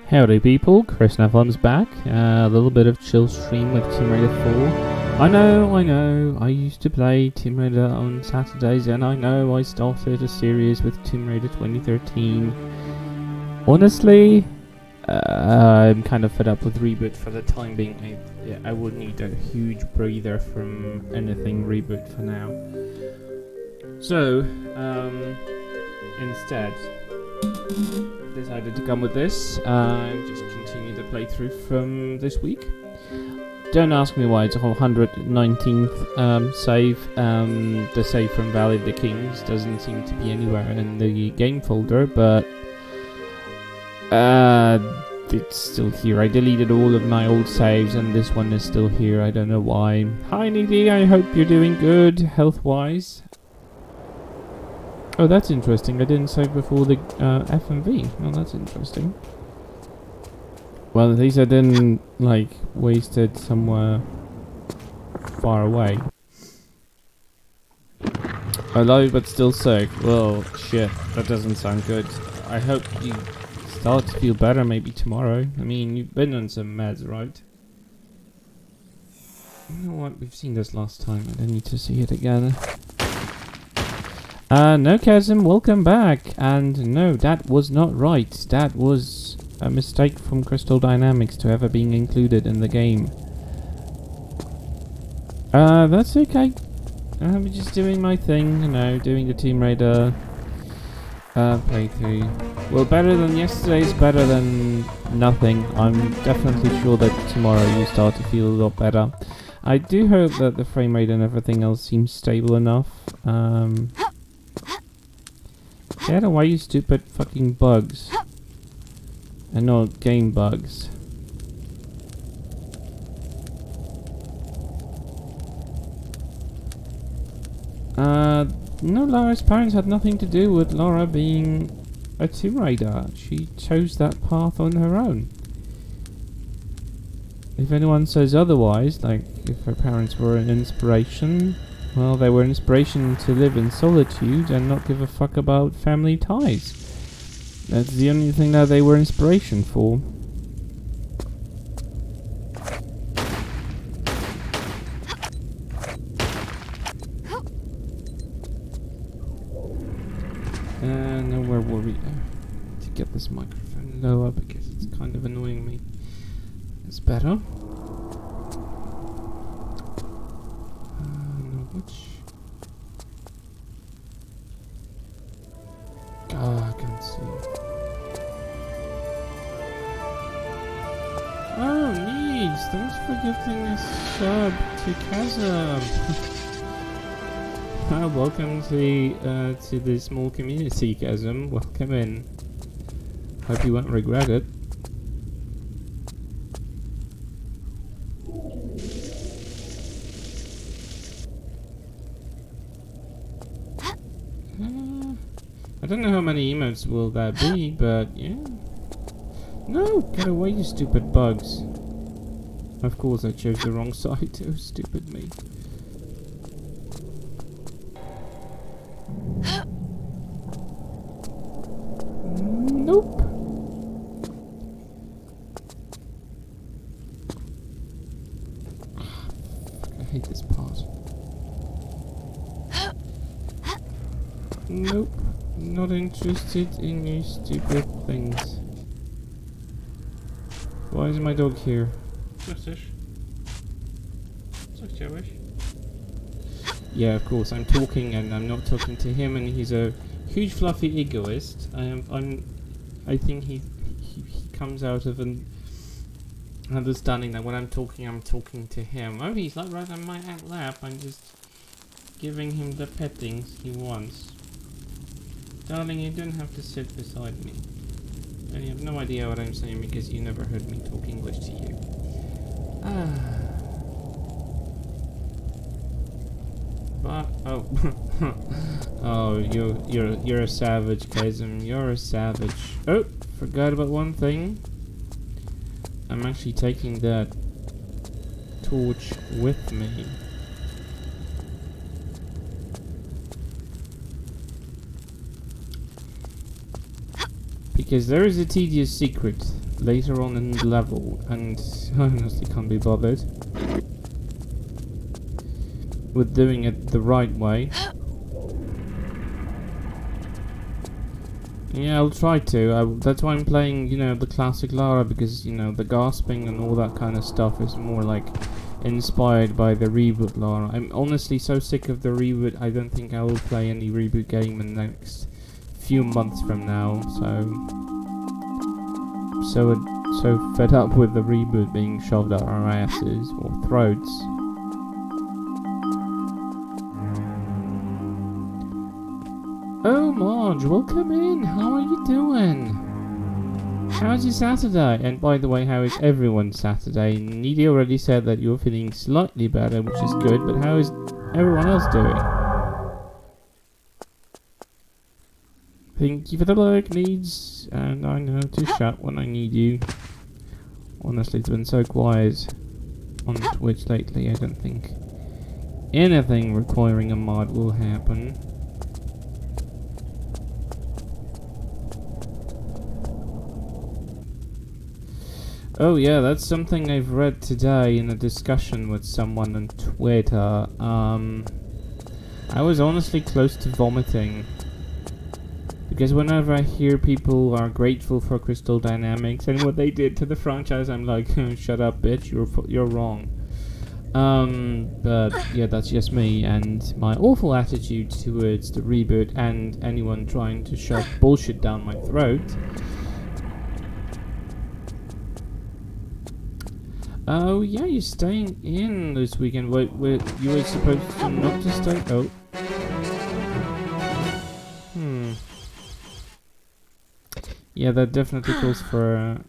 Howdy people, Chris Nevlon's back. A little bit of chill stream with Tomb Raider 4. I know, I used to play Tomb Raider on Saturdays, and I know I started a series with Tomb Raider 2013. Honestly, I'm kind of fed up with Reboot for the time being. I would need a huge breather from anything Reboot for now. So, instead, decided to come with this and just continue the playthrough from this week. Don't ask me why it's a 119th save. The save from Valley of the Kings doesn't seem to be anywhere in the game folder, but it's still here. I deleted all of my old saves and this one is still here. I don't know why. Hi Needy, I hope you're doing good health-wise. Oh, that's interesting. I didn't save before the FMV. Oh, that's interesting. Well, at least I didn't, waste it somewhere far away. Alive but still sick. Well, shit. That doesn't sound good. I hope you start to feel better maybe tomorrow. I mean, you've been on some meds, right? You know what? We've seen this last time. I don't need to see it again. No, Chasm, welcome back. And no, that was not right. That was a mistake from Crystal Dynamics to ever being included in the game. That's okay. I'm just doing my thing, doing the Tomb Raider playthrough. Well, better than yesterday's, better than nothing. I'm definitely sure that tomorrow you start to feel a lot better. I do hope that the frame rate and everything else seems stable enough. Get away, you stupid fucking bugs. And not game bugs. No, Laura's parents had nothing to do with Laura being a Tomb Raider. She chose that path on her own. If anyone says otherwise, like if her parents were an inspiration, well, they were an inspiration to live in solitude and not give a fuck about family ties. That's the only thing that they were inspiration for. Now where were we? To get this microphone lower because it's kind of annoying me. It's better. No, which? Ah, I can't see. Oh, neat! Thanks for gifting a sub to Chasm. Welcome to the small community, Chasm. Welcome in. Hope you won't regret it. I don't know how many emotes will that be, but yeah. No, get away, you stupid bugs. Of course I chose the wrong side too, stupid me. Nope. I hate this part. Nope. Not interested in your stupid things. Why is my dog here? Yeah, of course. I'm talking and I'm not talking to him, and he's a huge fluffy egoist. I think he comes out of an understanding that when I'm talking to him. Oh, he's like right on my lap. I'm just giving him the pettings he wants. Darling, you don't have to sit beside me. And you have no idea what I'm saying because you never heard me talk English to you. But oh, you're a savage, Chasm. You're a savage. Oh, forgot about one thing. I'm actually taking that torch with me. Because there is a tedious secret later on in the level, and I honestly can't be bothered with doing it the right way. Yeah, I'll try to. That's why I'm playing, you know, the classic Lara, because, you know, the gasping and all that kind of stuff is more like inspired by the reboot Lara. I'm honestly so sick of the reboot, I don't think I will play any reboot game in the next few months from now, so fed up with the reboot being shoved up our asses or throats. Oh, Marge, welcome in. How are you doing? How's your Saturday? And by the way, how is everyone's Saturday? Needy already said that you're feeling slightly better, which is good, but how is everyone else doing? Thank you for the like, Needs, and I know to shout when I need you. Honestly, it's been so quiet on Twitch lately, I don't think anything requiring a mod will happen. Oh yeah, that's something I've read today in a discussion with someone on Twitter. I was honestly close to vomiting. Because whenever I hear people are grateful for Crystal Dynamics and what they did to the franchise, I'm like, shut up, bitch, you're wrong. But yeah, that's just me and my awful attitude towards the reboot and anyone trying to shove bullshit down my throat. Oh yeah, you're staying in this weekend. Wait, you were supposed to not to stay. Oh. Hmm. Yeah, that definitely calls for a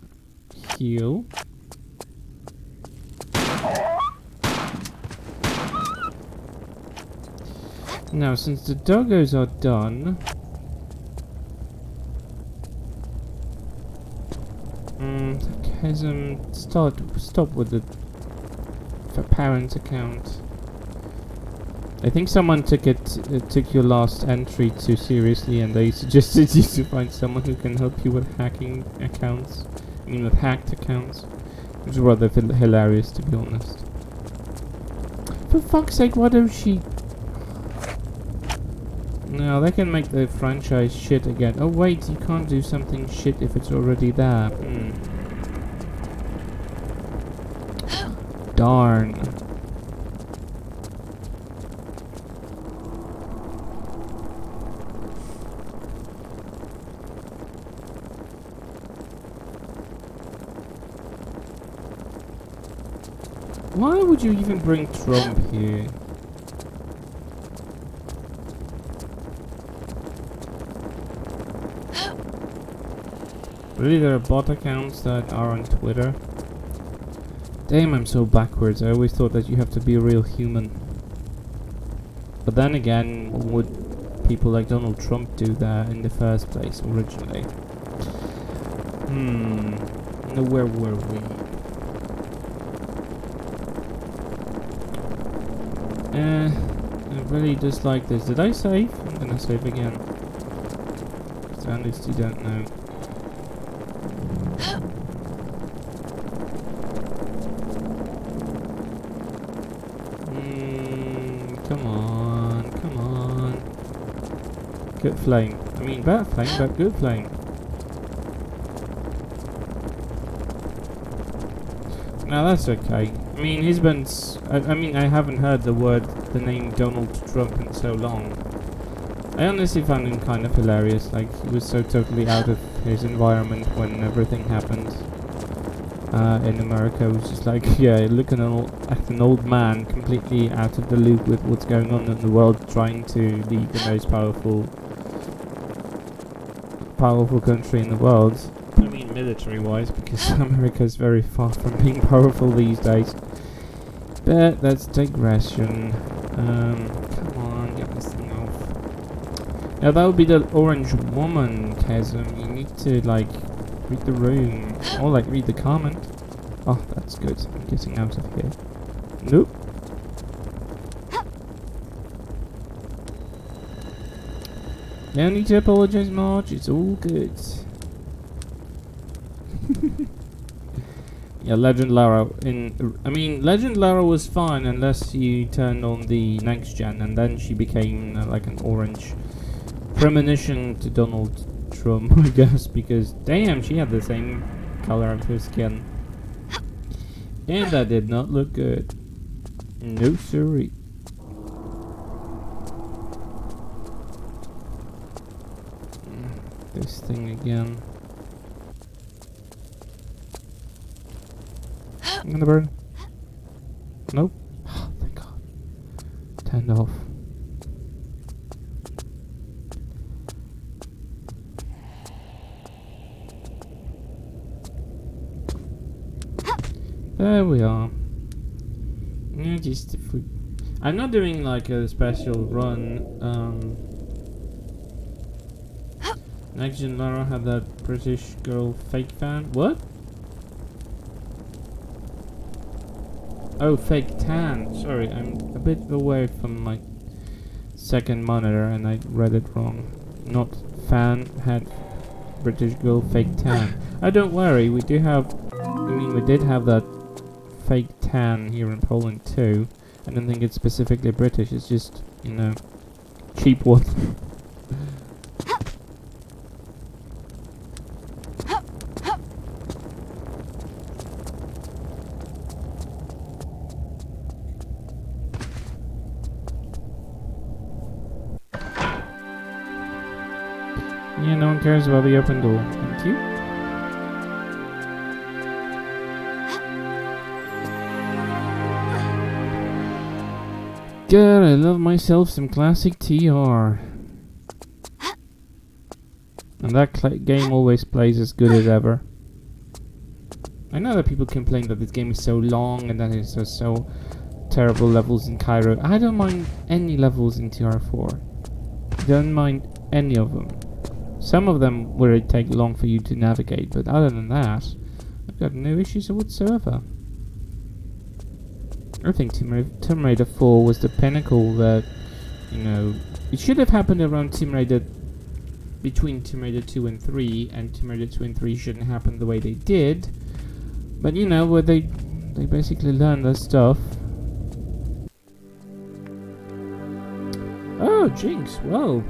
heal. Now, since the doggos are done, Chasm, stop with the parent account. I think someone took your last entry too seriously, and they suggested you to find someone who can help you with hacking accounts. I mean, with hacked accounts, which is rather hilarious, to be honest. For fuck's sake, why don't she? No, they can make the franchise shit again. Oh wait, you can't do something shit if it's already there. Darn. Why would you even bring Trump here? Really, there are bot accounts that are on Twitter? Damn, I'm so backwards. I always thought that you have to be a real human. But then again, would people like Donald Trump do that in the first place, originally? No, where were we? I really dislike this. Did I save? I'm gonna save again. So at least you don't know. Come on, come on. Good flame. I mean, bad flame, but good flame. No, that's okay. I mean, he's been. I mean, I haven't heard the name Donald Trump in so long. I honestly found him kind of hilarious. Like, he was so totally out of his environment when everything happened in America. It was just like, yeah, looking at an old man completely out of the loop with what's going on in the world, trying to lead the most powerful country in the world. I mean, military-wise, because America is very far from being powerful these days. But that's digression. Come on, get this thing off. Now that would be the orange woman, Chasm. You need to, like, read the room. Or, like, read the comment. Oh, that's good. I'm getting out of here. Nope. No need to apologize, Marge. It's all good. Yeah, Legend Lara Legend Lara was fine unless you turned on the next gen, and then she became like an orange premonition to Donald Trump, I guess, because damn, she had the same color of her skin. And that did not look good. No siree. This thing again. I'm gonna burn. Nope. Oh, thank God. Turned off. There we are. Yeah, just if we. I'm not doing like a special run. Next Gen Lara had that British girl fake fan. What? Oh, fake tan. Sorry, I'm a bit away from my second monitor and I read it wrong. Not fan had British girl fake tan. Oh, don't worry, we did have that fake tan here in Poland too. I don't think it's specifically British, it's just, you know, cheap one. Yeah, no one cares about the open door. Thank you. God, I love myself some classic TR. And that game always plays as good as ever. I know that people complain that this game is so long and that it's so terrible levels in Cairo. I don't mind any levels in TR4. I don't mind any of them. Some of them where it take long for you to navigate, but other than that, I've got no issues whatsoever. I think Tomb Raider 4 was the pinnacle that, you know, it should have happened around between Tomb Raider 2 and 3, and Tomb Raider 2 and 3 shouldn't happen the way they did. But you know, where they basically learned their stuff. Oh, Jinx, well,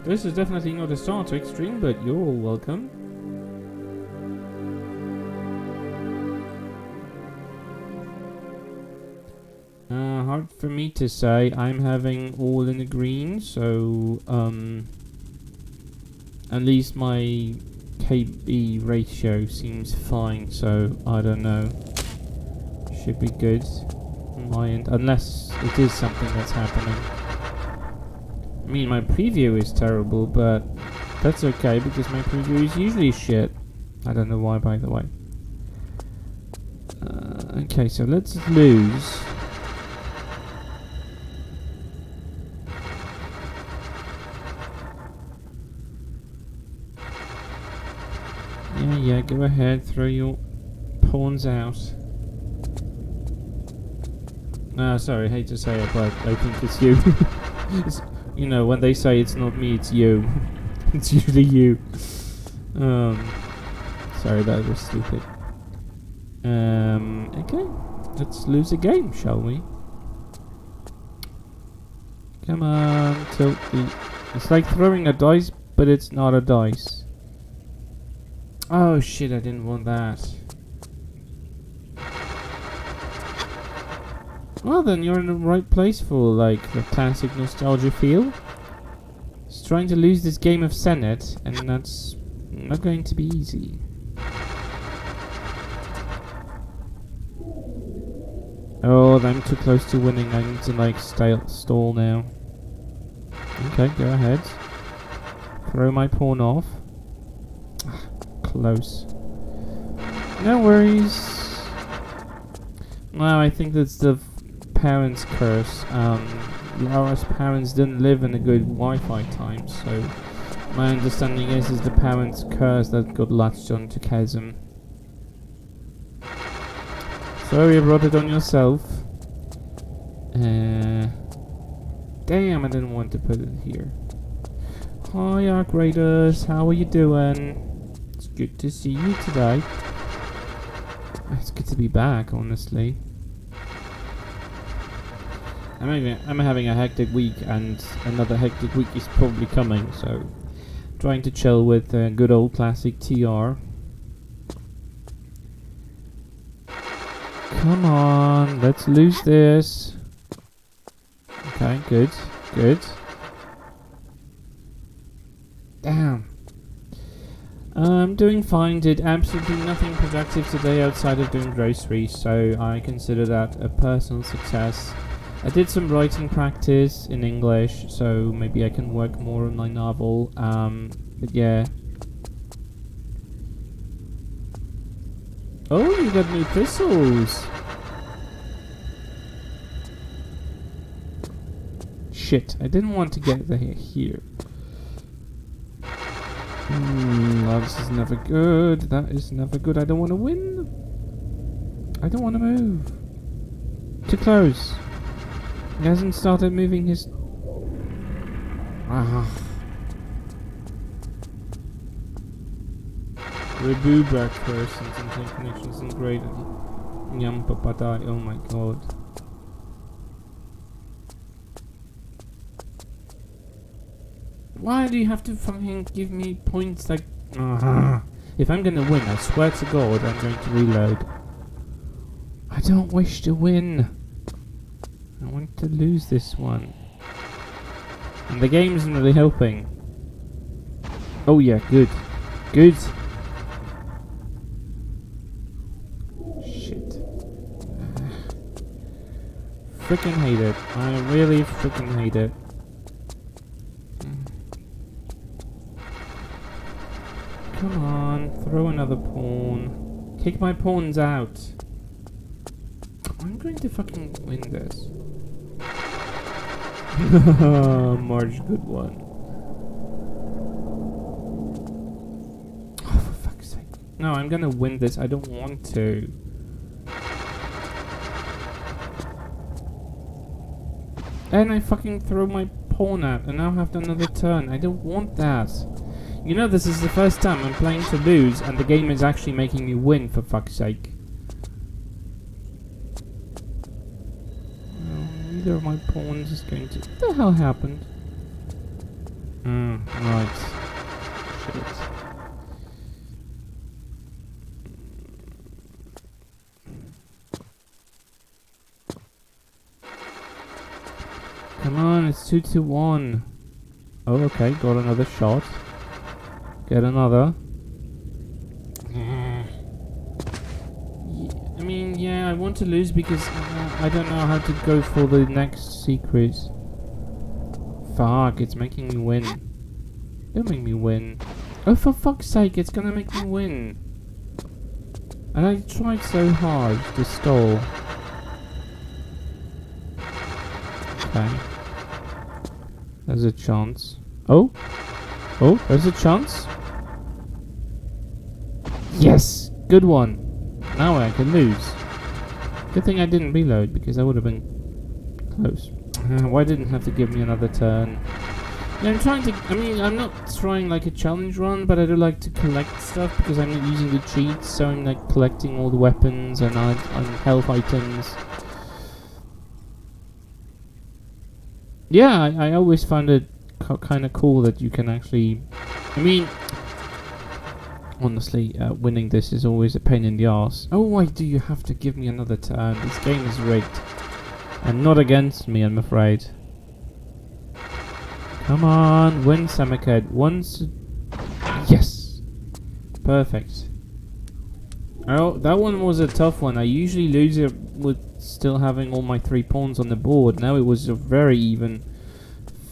this is definitely not a Star Trek stream, but you're all welcome. Hard for me to say. I'm having all in the green, so, at least my KB ratio seems fine, so I don't know. Should be good on my end, unless it is something that's happening. I mean, my preview is terrible, but that's okay because my preview is usually shit. I don't know why, by the way. Okay, so let's lose. Yeah, go ahead, throw your pawns out. Sorry, I hate to say it, but I think it's you. It's, you know, when they say it's not me, it's you. It's usually you. Sorry, that was stupid. Okay, let's lose a game, shall we? Come on, tilt the... It's like throwing a dice, but it's not a dice. Oh shit, I didn't want that. Well then, you're in the right place for, like, the classic nostalgia feel. Just trying to lose this game of Senate, and that's not going to be easy. Oh, I'm too close to winning. I need to, like, stall now. Okay, go ahead. Throw my pawn off. Close. No worries. Well, I think that's the parents' curse. Laura's parents didn't live in a good Wi-Fi time, so my understanding is the parents' curse that got latched onto Chasm. Sorry, you brought it on yourself. Damn, I didn't want to put it here. Hi, Arc Raiders, how are you doing? It's good to see you today. It's good to be back, honestly. I'm having a hectic week, and another hectic week is probably coming, so trying to chill with good old classic TR. Come on, let's lose this. Okay, good, good. Damn. I'm doing fine, did absolutely nothing productive today outside of doing groceries, so I consider that a personal success. I did some writing practice in English, so maybe I can work more on my novel, but yeah. Oh, you got new thistles! Shit, I didn't want to get here. Oh, this is never good. That is never good. I don't want to win. I don't want to move. Too close. He hasn't started moving his... Rebuba persons and connections and great. Yum papadai. Oh my god. Why do you have to fucking give me points like... If I'm gonna win, I swear to God, I'm going to reload. I don't wish to win. I want to lose this one. And the game isn't really helping. Oh yeah, good. Good. freaking hate it. I really freaking hate it. Come on, throw another pawn. Kick my pawns out. I'm going to fucking win this. Marge, good one. Oh, for fuck's sake. No, I'm gonna win this. I don't want to. And I fucking throw my pawn out and now have another turn. I don't want that. You know, this is the first time I'm playing to lose and the game is actually making me win, for fuck's sake. No, neither of my pawns is going to... What the hell happened? Right. Shit. Come on, it's 2-1. Oh, okay, got another shot. Get another. I mean, yeah, I want to lose because I don't know how to go for the next secret. Fuck, it's making me win. Don't make me win. Oh, for fuck's sake, it's gonna make me win. And I tried so hard to stall. Okay. There's a chance. Oh! Oh, there's a chance. Yes! Good one. Now I can lose. Good thing I didn't reload because I would have been close. Why didn't have to give me another turn? Yeah, I'm trying to... I mean, I'm not trying like a challenge run, but I do like to collect stuff because I'm not using the cheats, so I'm like collecting all the weapons and health items. Yeah, I always found it kind of cool that you can actually... I mean... Honestly, winning this is always a pain in the ass. Oh, why do you have to give me another turn? This game is rigged. And not against me, I'm afraid. Come on, win, Samaked. Once... Yes! Perfect. Oh, that one was a tough one. I usually lose it with still having all my 3 pawns on the board. Now it was a very even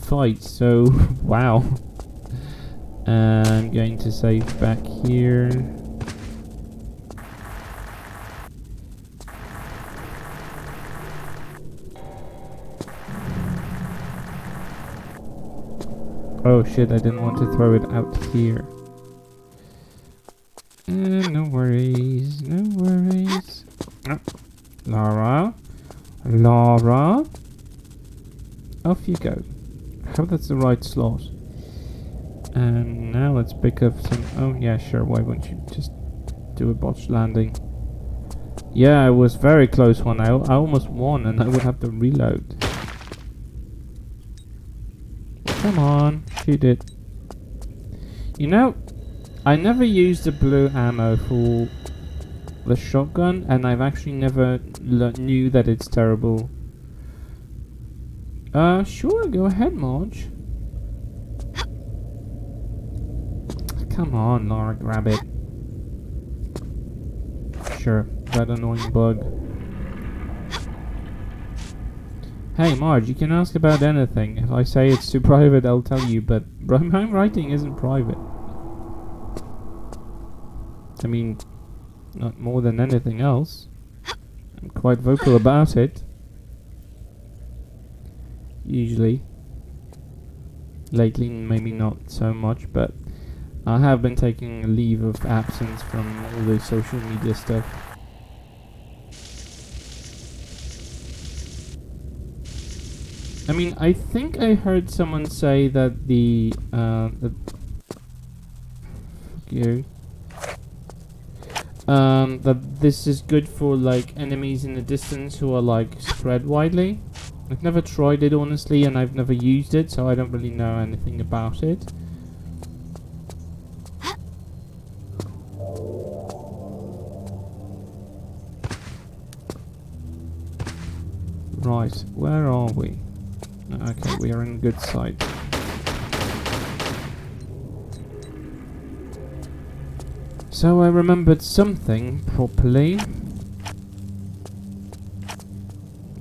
fight, so... wow. I'm going to save back here. Oh shit, I didn't want to throw it out here. No worries, no worries. Oh. Lara. Lara. Off you go. I hope that's the right slot. And now let's pick up some... Oh yeah, sure, why won't you just do a botched landing? Yeah, it was very close one. I almost won and I would have to reload. Come on, shoot it. You know, I never used the blue ammo for the shotgun and I've actually never knew that it's terrible. Sure, go ahead, Marge. Come on, Lara, grab it. Sure, that annoying bug. Hey, Marge, you can ask about anything. If I say it's too private, I'll tell you, but my writing isn't private. I mean, not more than anything else. I'm quite vocal about it. Usually. Lately, maybe not so much, but I have been taking a leave of absence from all the social media stuff. I mean, I think I heard someone say that the fuck you. That this is good for like enemies in the distance who are like spread widely. I've never tried it honestly, and I've never used it, so I don't really know anything about it. Right, where are we? Okay, we are in good sight. So I remembered something properly.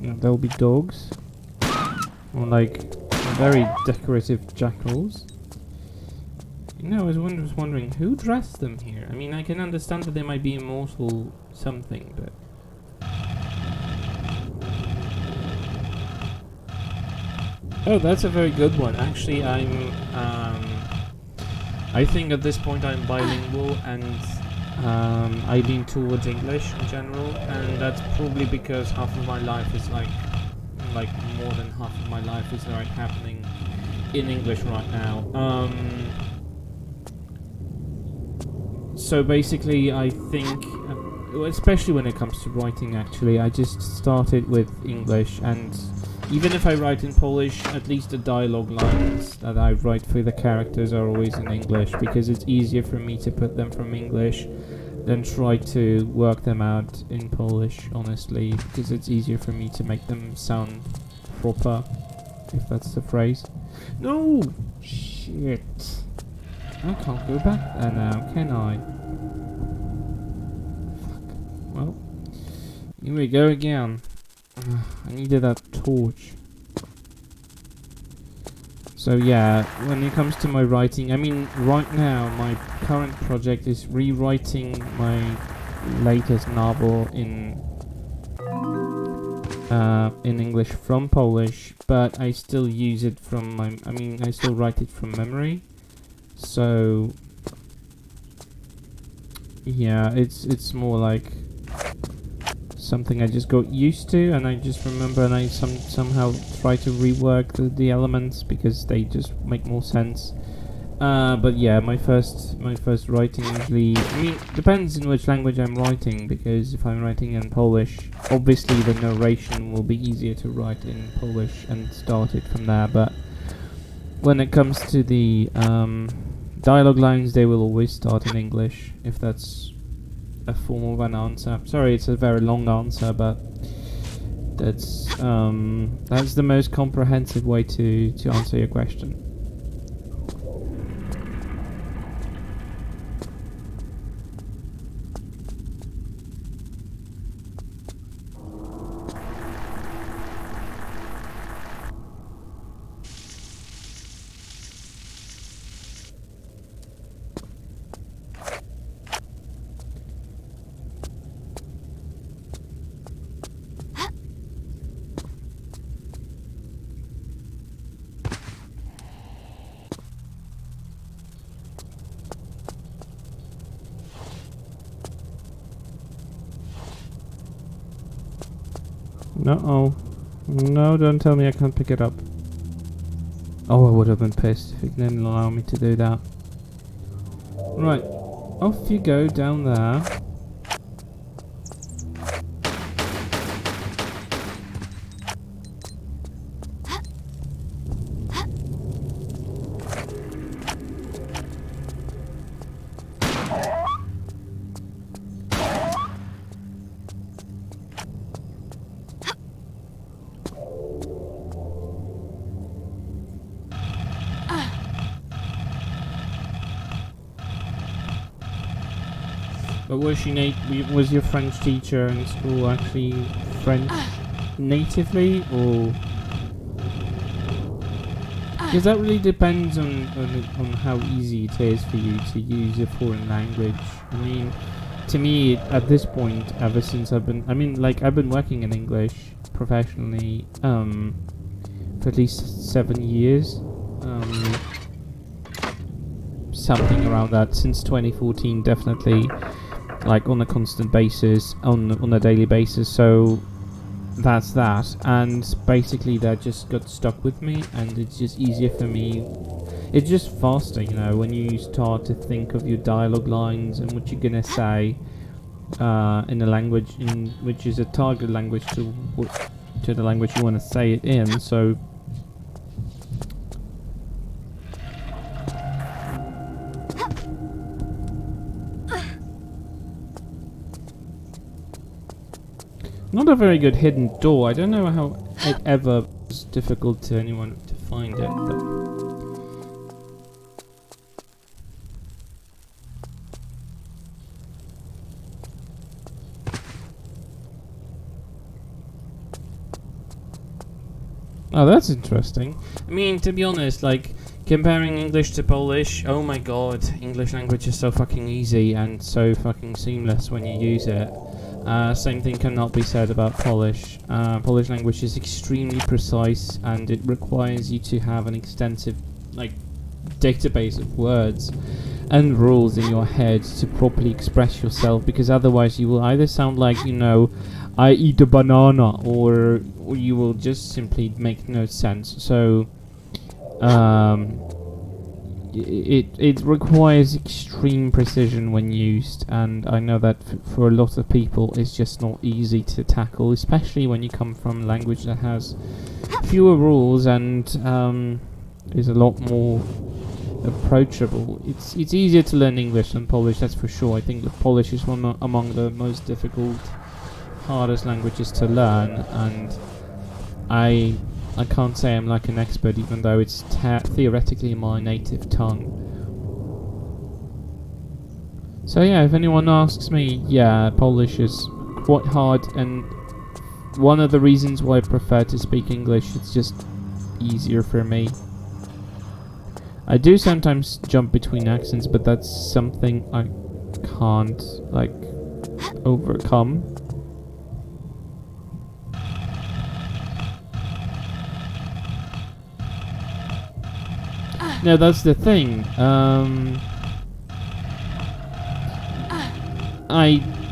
No, there'll be dogs. Or like very decorative jackals. You know, I was wondering who dressed them here. I mean, I can understand that they might be immortal something, but... Oh, that's a very good one. Actually, I think at this point I'm bilingual and I lean towards English in general, and that's probably because half of my life is like more than half of my life is like happening in English right now. So basically, I think, especially when it comes to writing, actually, I just started with English, and even if I write in Polish, at least the dialogue lines that I write for the characters are always in English, because it's easier for me to put them from English than try to work them out in Polish, honestly, because it's easier for me to make them sound proper, if that's the phrase. No! Shit. I can't go back there now, can I? Fuck. Well, here we go again. I needed that torch. So yeah, when it comes to my writing, I mean, right now my current project is rewriting my latest novel in English from Polish, but I still use it from I still write it from memory. So yeah, it's more like something I just got used to, and I just remember, and I somehow try to rework the elements because they just make more sense. But yeah, my first writing usually, I mean, depends in which language I'm writing, because if I'm writing in Polish, obviously the narration will be easier to write in Polish and start it from there. But when it comes to the dialogue lines, they will always start in English, if that's a form of an answer. Sorry, it's a very long answer, but that's the most comprehensive way to answer your question. Uh-oh. No, don't tell me I can't pick it up. Oh, I would have been pissed if it didn't allow me to do that. Right, off you go down there. But was your French teacher in school actually French natively, or? Because that really depends on how easy it is for you to use a foreign language. I mean, to me, at this point, ever since I've been working in English professionally for at least 7 years. Something around that, since 2014, definitely. Like on a constant basis, on a daily basis. So that's that, and basically that just got stuck with me, and it's just easier for me. It's just faster, you know, when you start to think of your dialogue lines and what you're gonna say in a language in which is a target language to the language you want to say it in. So not a very good hidden door. I don't know how it ever was difficult to anyone to find it. Oh, that's interesting. I mean, to be honest, like, comparing English to Polish, oh my god, English language is so fucking easy and so fucking seamless when you use it. Same thing cannot be said about Polish. Polish language is extremely precise and it requires you to have an extensive, like, database of words and rules in your head to properly express yourself, because otherwise you will either sound like, you know, I eat a banana, or you will just simply make no sense. So it requires extreme precision when used, and I know that for a lot of people it's just not easy to tackle, especially when you come from a language that has fewer rules and is a lot more approachable. It's easier to learn English than Polish, that's for sure. I think that Polish is one among the most difficult, hardest languages to learn, and I can't say I'm like an expert, even though it's theoretically my native tongue. So yeah, if anyone asks me, yeah, Polish is quite hard, and one of the reasons why I prefer to speak English, it's just easier for me. I do sometimes jump between accents, but that's something I can't, like, overcome. No, that's the thing.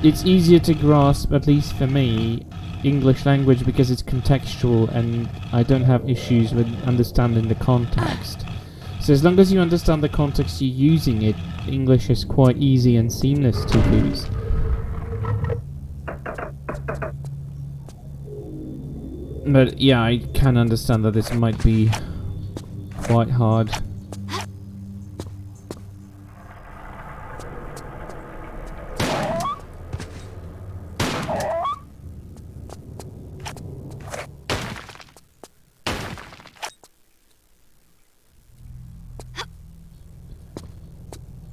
It's easier to grasp, at least for me, English language because it's contextual and I don't have issues with understanding the context. So as long as you understand the context you're using it, English is quite easy and seamless to use. But yeah, I can understand that this might be quite hard.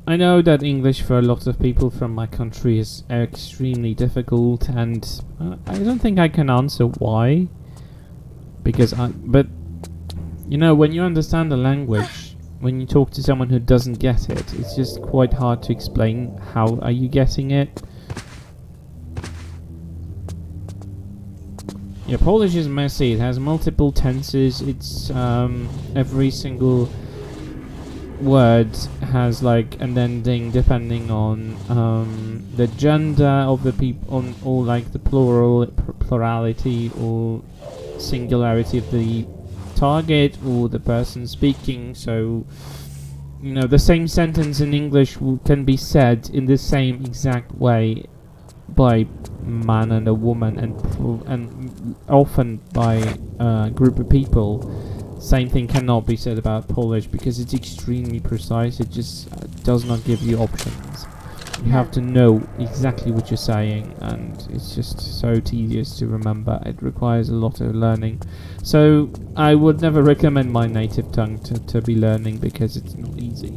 I know that English for a lot of people from my country is extremely difficult, and I don't think I can answer why. But you know, when you understand the language, when you talk to someone who doesn't get it, it's just quite hard to explain how are you getting it. Yeah, Polish is messy. It has multiple tenses. It's every single word has like an ending depending on the gender of the people, or like the plurality or singularity of the target or the person speaking. So, you know, the same sentence in English can be said in the same exact way by man and a woman, and often by a group of people. Same thing cannot be said about Polish because it's extremely precise. It just does not give you options. You have to know exactly what you're saying, and it's just so tedious to remember. It requires a lot of learning. So I would never recommend my native tongue to be learning because it's not easy.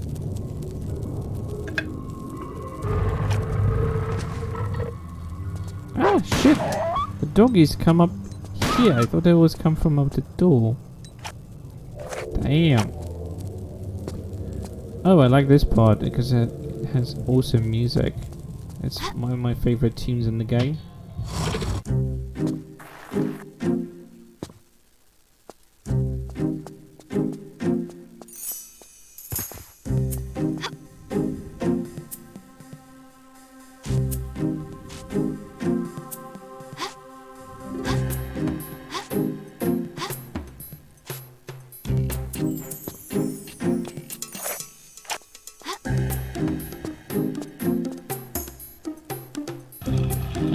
Ah, shit! The doggies come up here. I thought they always come from out the door. Damn. Oh, I like this part because it has awesome music. It's one of my favorite tunes in the game.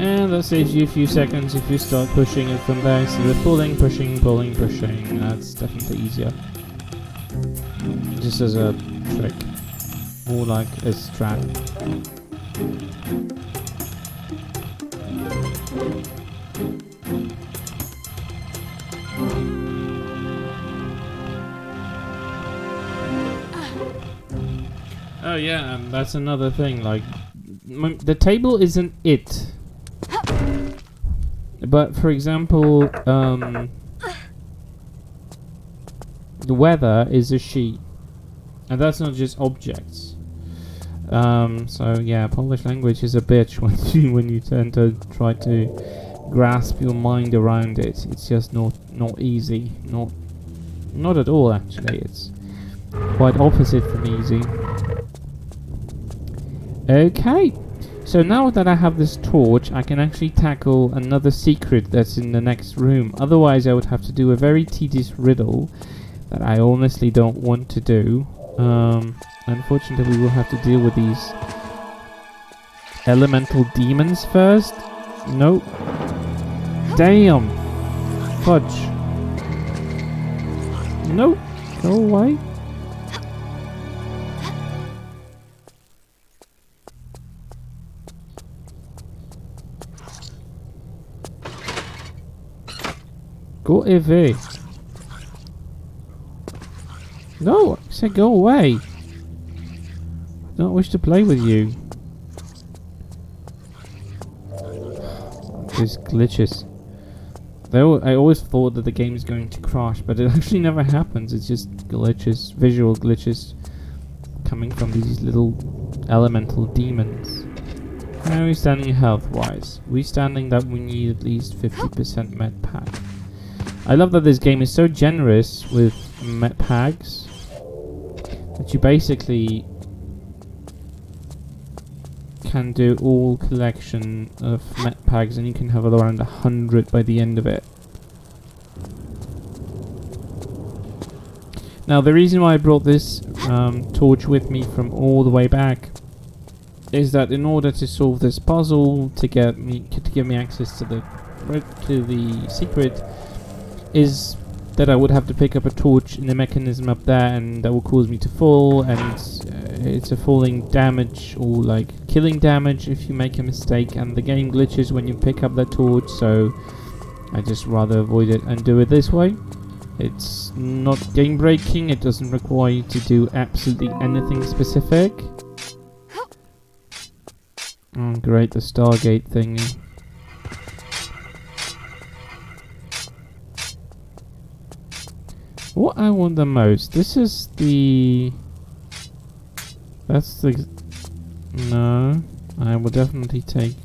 And that saves you a few seconds if you start pushing it from there instead of pulling, pushing, pulling, pushing. That's definitely easier. Just as a trick. More like a strat. Oh yeah, and that's another thing, like, the table isn't it. But for example, The weather is a she. And that's not just objects. So yeah, Polish language is a bitch when you tend to try to grasp your mind around it. It's just not easy. Not at all, actually. It's quite opposite from easy. Okay. So now that I have this torch, I can actually tackle another secret that's in the next room. Otherwise, I would have to do a very tedious riddle that I honestly don't want to do. Unfortunately, we will have to deal with these elemental demons first. Nope. Damn. Fudge. Nope. Go away. Go away. No, I said go away. I don't wish to play with you. These glitches. I always thought that the game is going to crash, but it actually never happens. It's just glitches, visual glitches, coming from these little elemental demons. How are we standing health-wise? We're standing that we need at least 50% med pack. I love that this game is so generous with med packs that you basically can do all collection of met packs and you can have around 100 by the end of it. Now the reason why I brought this torch with me from all the way back is that in order to solve this puzzle to give me access to the secret is that I would have to pick up a torch in the mechanism up there, and that will cause me to fall, and it's a falling damage or like killing damage if you make a mistake, and the game glitches when you pick up that torch, so I just rather avoid it and do it this way. It's not game breaking, it doesn't require you to do absolutely anything specific. Oh great, the Stargate thingy. What I want the most, this is the... That's the... No, I will definitely take...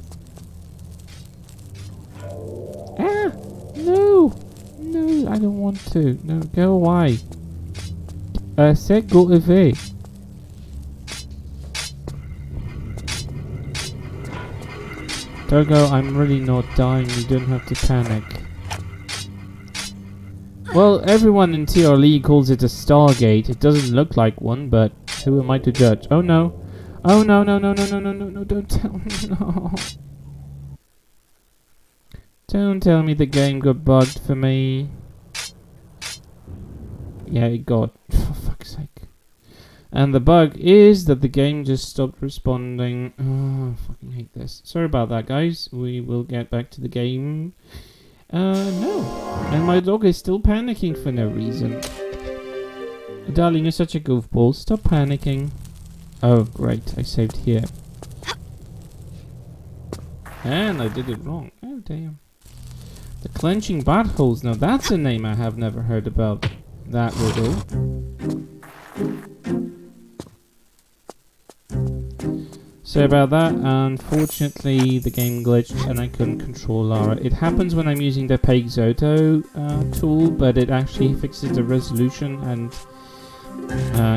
Ah! No! No, I don't want to. No, go away. I said go away. Togo, I'm really not dying, you don't have to panic. Well, everyone in TRL calls it a Stargate. It doesn't look like one, but who am I to judge? Oh no. Oh no, no, no, no, no, no, no, no, don't tell me, no. Don't tell me the game got bugged for me. Yeah, it got, for fuck's sake. And the bug is that the game just stopped responding. Oh, I fucking hate this. Sorry about that, guys. We will get back to the game. No. And my dog is still panicking for no reason. Darling, you're such a goofball. Stop panicking. Oh, great. I saved here. And I did it wrong. Oh, damn. The Clenching Buttholes. Now, that's a name I have never heard about. That riddle. Sorry about that, unfortunately the game glitched and I couldn't control Lara. It happens when I'm using the Peixoto tool, but it actually fixes the resolution and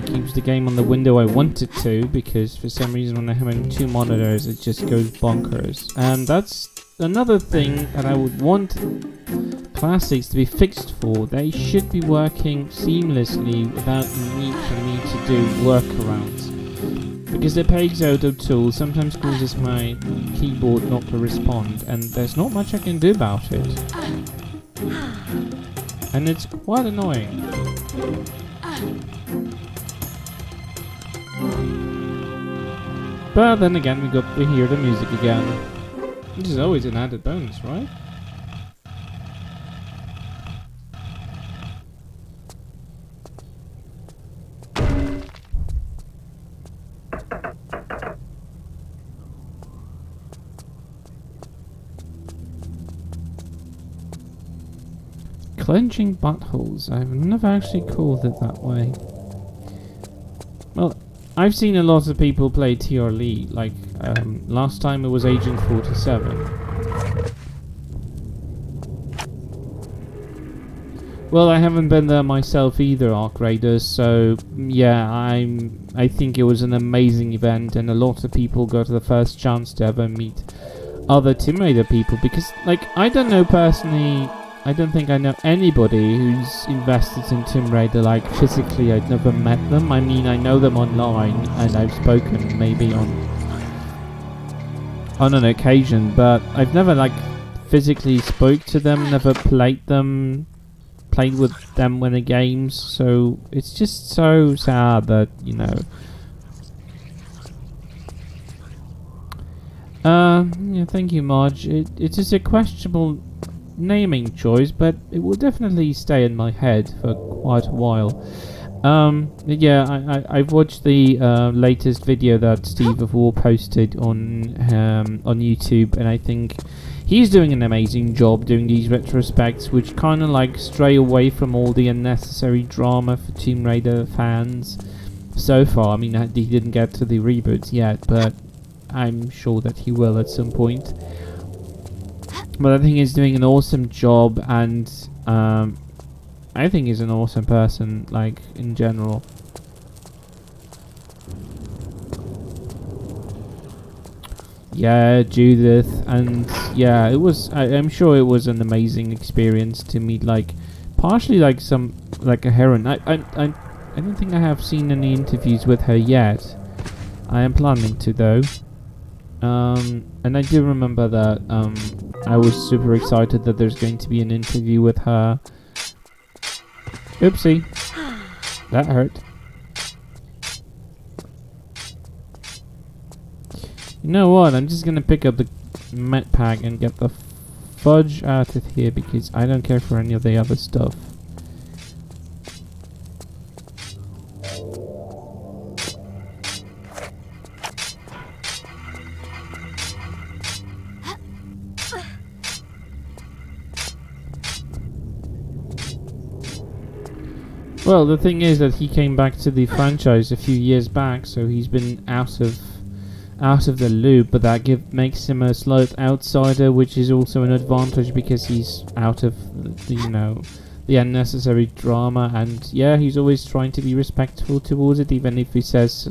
keeps the game on the window I want it to, because for some reason when I'm having two monitors it just goes bonkers. And that's another thing that I would want classics to be fixed for. They should be working seamlessly without the need for me to do workarounds. Because the Peixoto tool sometimes causes my keyboard not to respond, and there's not much I can do about it. And it's quite annoying. But then again, we hear the music again. Which is always an added bonus, right? Clenching buttholes. I've never actually called it that way. Well, I've seen a lot of people play TRL. Like, last time it was Agent 47. Well, I haven't been there myself either, Arc Raiders, so yeah, I think it was an amazing event, and a lot of people got the first chance to ever meet other Tomb Raider people, because, like, I don't know personally, I don't think I know anybody who's invested in Tomb Raider, like, physically. I've never met them. I mean, I know them online, and I've spoken maybe on an occasion, but I've never, like, physically spoke to them, never played with them in the games, so it's just so sad that, you know. Yeah, thank you, Marge. It is a questionable naming choice, but it will definitely stay in my head for quite a while. Yeah, I've watched the latest video that Steve of War posted on YouTube, and I think he's doing an amazing job doing these retrospects, which kind of like stray away from all the unnecessary drama for Tomb Raider fans so far. I mean, he didn't get to the reboots yet, but I'm sure that he will at some point. But I think he's doing an awesome job, and I think he's an awesome person, like, in general. Yeah, Judith, and yeah, it was. I'm sure it was an amazing experience to meet, like, partially like a heroine. I don't think I have seen any interviews with her yet. I am planning to, though. And I do remember that I was super excited that there's going to be an interview with her. Oopsie, that hurt. You know what, I'm just gonna pick up the med pack and get the fudge out of here, because I don't care for any of the other stuff. Well, the thing is that he came back to the franchise a few years back, so he's been out of the loop, but that makes him a slight outsider, which is also an advantage because he's out of the, you know, the unnecessary drama. And yeah, he's always trying to be respectful towards it, even if he says,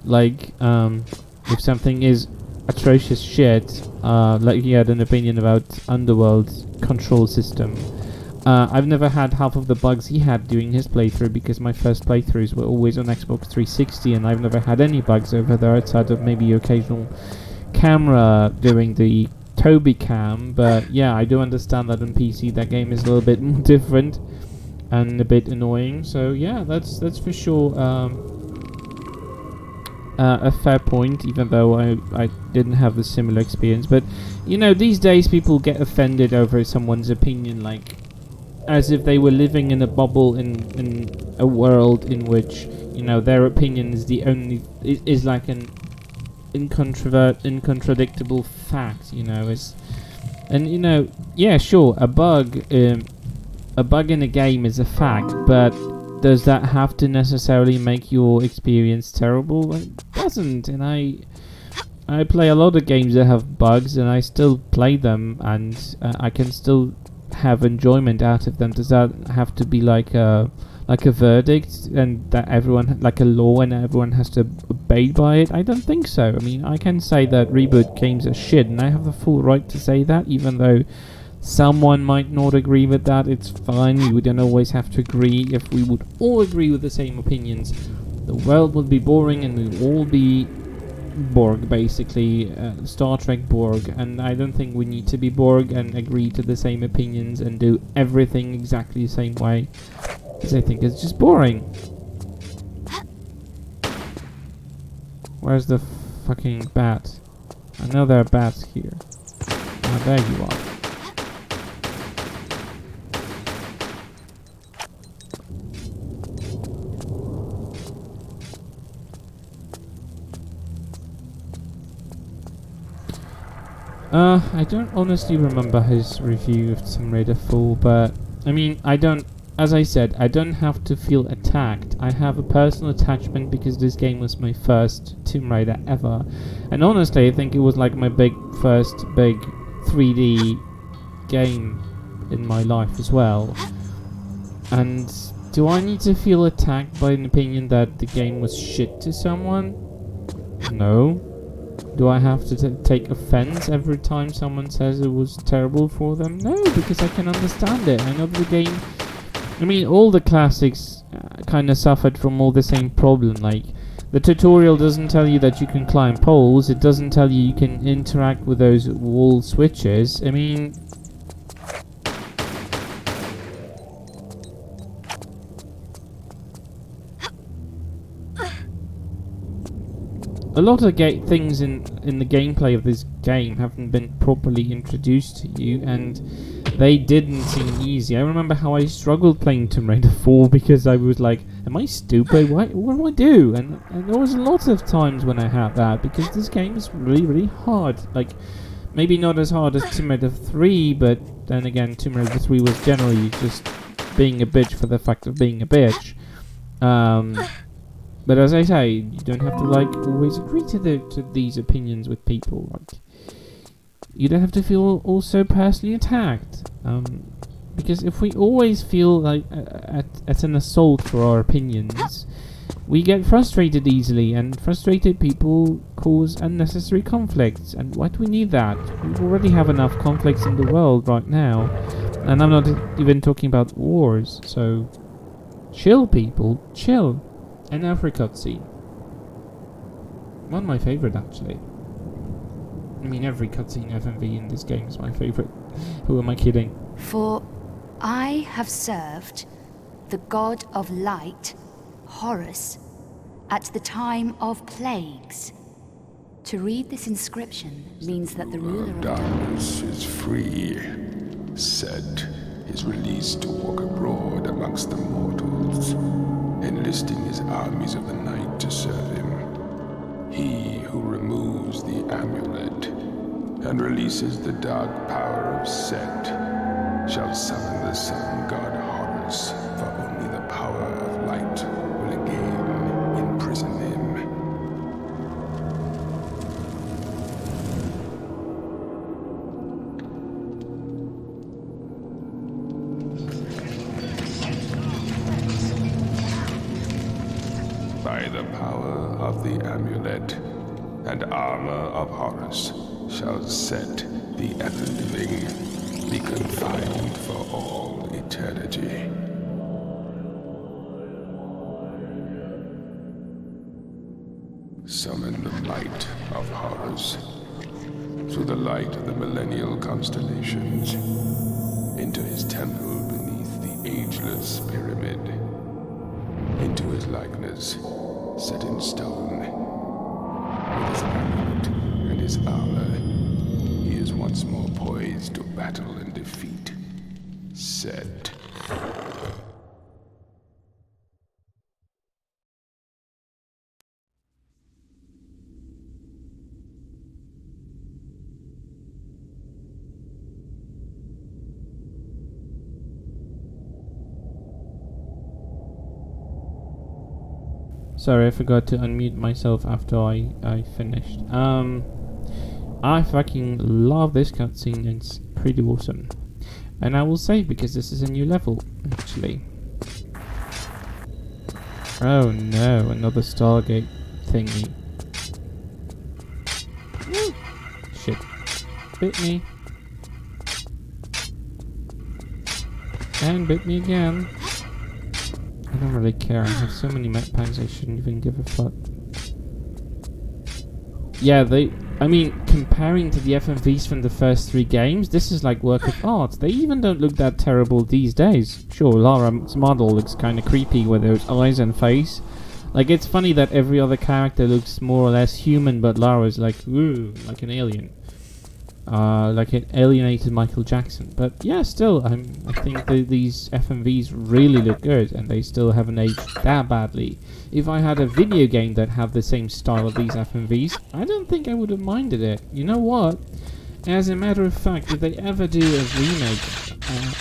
like, if something is atrocious shit, like he had an opinion about Underworld's control system. I've never had half of the bugs he had during his playthrough, because my first playthroughs were always on Xbox 360, and I've never had any bugs over there outside of maybe occasional camera during the Toby cam. But yeah, I do understand that on PC that game is a little bit more different and a bit annoying. So yeah, that's for sure a fair point, even though I didn't have a similar experience. But you know, these days people get offended over someone's opinion, like, as if they were living in a bubble in a world in which, you know, their opinion is the only is like an incontradictable fact, you know. And you know, yeah, sure, a bug in a game is a fact, but does that have to necessarily make your experience terrible? It doesn't. And I play a lot of games that have bugs, and I still play them, and I can still have enjoyment out of them. Does that have to be like a verdict, and that everyone, like a law, and everyone has to obey by it? I don't think so. I mean, I can say that reboot games are shit, and I have the full right to say that, even though someone might not agree with that. It's fine. We don't always have to agree. If we would all agree with the same opinions, the world would be boring, and we'd all be Borg, basically, Star Trek Borg. And I don't think we need to be Borg and agree to the same opinions and do everything exactly the same way, because I think it's just boring. Where's the fucking bat? I know there are bats here. Ah, there you are. I don't honestly remember his review of Tomb Raider 4, but I mean, as I said, I don't have to feel attacked. I have a personal attachment because this game was my first Tomb Raider ever. And honestly, I think it was like my first big 3D game in my life as well. And do I need to feel attacked by an opinion that the game was shit to someone? No. Do I have to take offense every time someone says it was terrible for them? No, because I can understand it. I know the game... I mean, all the classics kind of suffered from all the same problem. Like, the tutorial doesn't tell you that you can climb poles. It doesn't tell you can interact with those wall switches. I mean... a lot of things in the gameplay of this game haven't been properly introduced to you, and they didn't seem easy. I remember how I struggled playing Tomb Raider 4 because I was like, am I stupid? What do I do? And there was a lot of times when I had that, because this game is really, really hard. Like, maybe not as hard as Tomb Raider 3, but then again, Tomb Raider 3 was generally just being a bitch for the fact of being a bitch. But as I say, you don't have to like always agree to these opinions with people. Like, you don't have to feel also personally attacked. Because if we always feel like at an assault for our opinions, we get frustrated easily, and frustrated people cause unnecessary conflicts. And why do we need that? We already have enough conflicts in the world right now, and I'm not even talking about wars. So, chill, people, chill. And now for a cutscene. One of my favourite, actually. I mean, every cutscene FMV in this game is my favourite. Who am I kidding? For I have served the god of light, Horus, at the time of plagues. To read this inscription means that the ruler of darkness is free. Set is released to walk abroad amongst the mortals, enlisting his armies of the night to serve him. He who removes the amulet and releases the dark power of Set shall summon the sun god Horus, for only the power of light will again imprison him. By the power of the amulet and armor of Horus shall Set, the ever-living, be confined for all eternity. Summon the light of Horus through the light of the millennial constellations into his temple beneath the ageless pyramid, into his likeness set in stone. With his amulet and his armor, he is once more poised to battle and defeat Set. Sorry, I forgot to unmute myself after I finished. I fucking love this cutscene. It's pretty awesome. And I will save because this is a new level, actually. Oh no, another Stargate thingy. Shit. Bit me. And bit me again. I don't really care. I have so many mech packs I shouldn't even give a fuck. Yeah, I mean, comparing to the FMVs from the first 3 games, this is like work of art. They even don't look that terrible these days. Sure, Lara's model looks kind of creepy with those eyes and face. Like, it's funny that every other character looks more or less human, but Lara's like, ooh, like an alien. Like it alienated Michael Jackson. But yeah, still, I think these FMVs really look good, and they still haven't aged that badly. If I had a video game that had the same style of these FMVs, I don't think I would have minded it. You know what? As a matter of fact, if they ever do a remake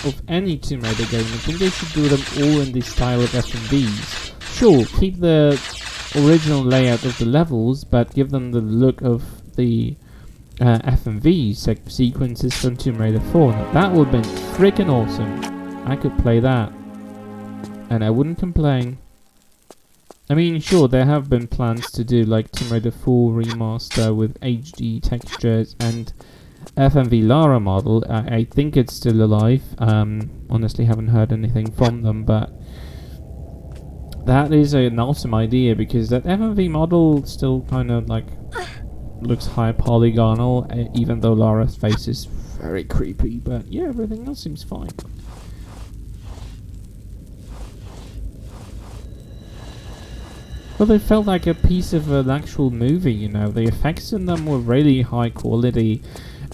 of any Tomb Raider game, I think they should do them all in the style of FMVs. Sure, keep the original layout of the levels, but give them the look of the FMV sequences from Tomb Raider 4. Now, that would have been freaking awesome. I could play that, and I wouldn't complain. I mean, sure, there have been plans to do like Tomb Raider 4 remaster with HD textures and FMV Lara model. I think it's still alive. Honestly, haven't heard anything from them, but that is an awesome idea because that FMV model still kind of like looks high polygonal, even though Lara's face is very creepy. But yeah, everything else seems fine. Well, it felt like a piece of an actual movie, you know. The effects in them were really high quality,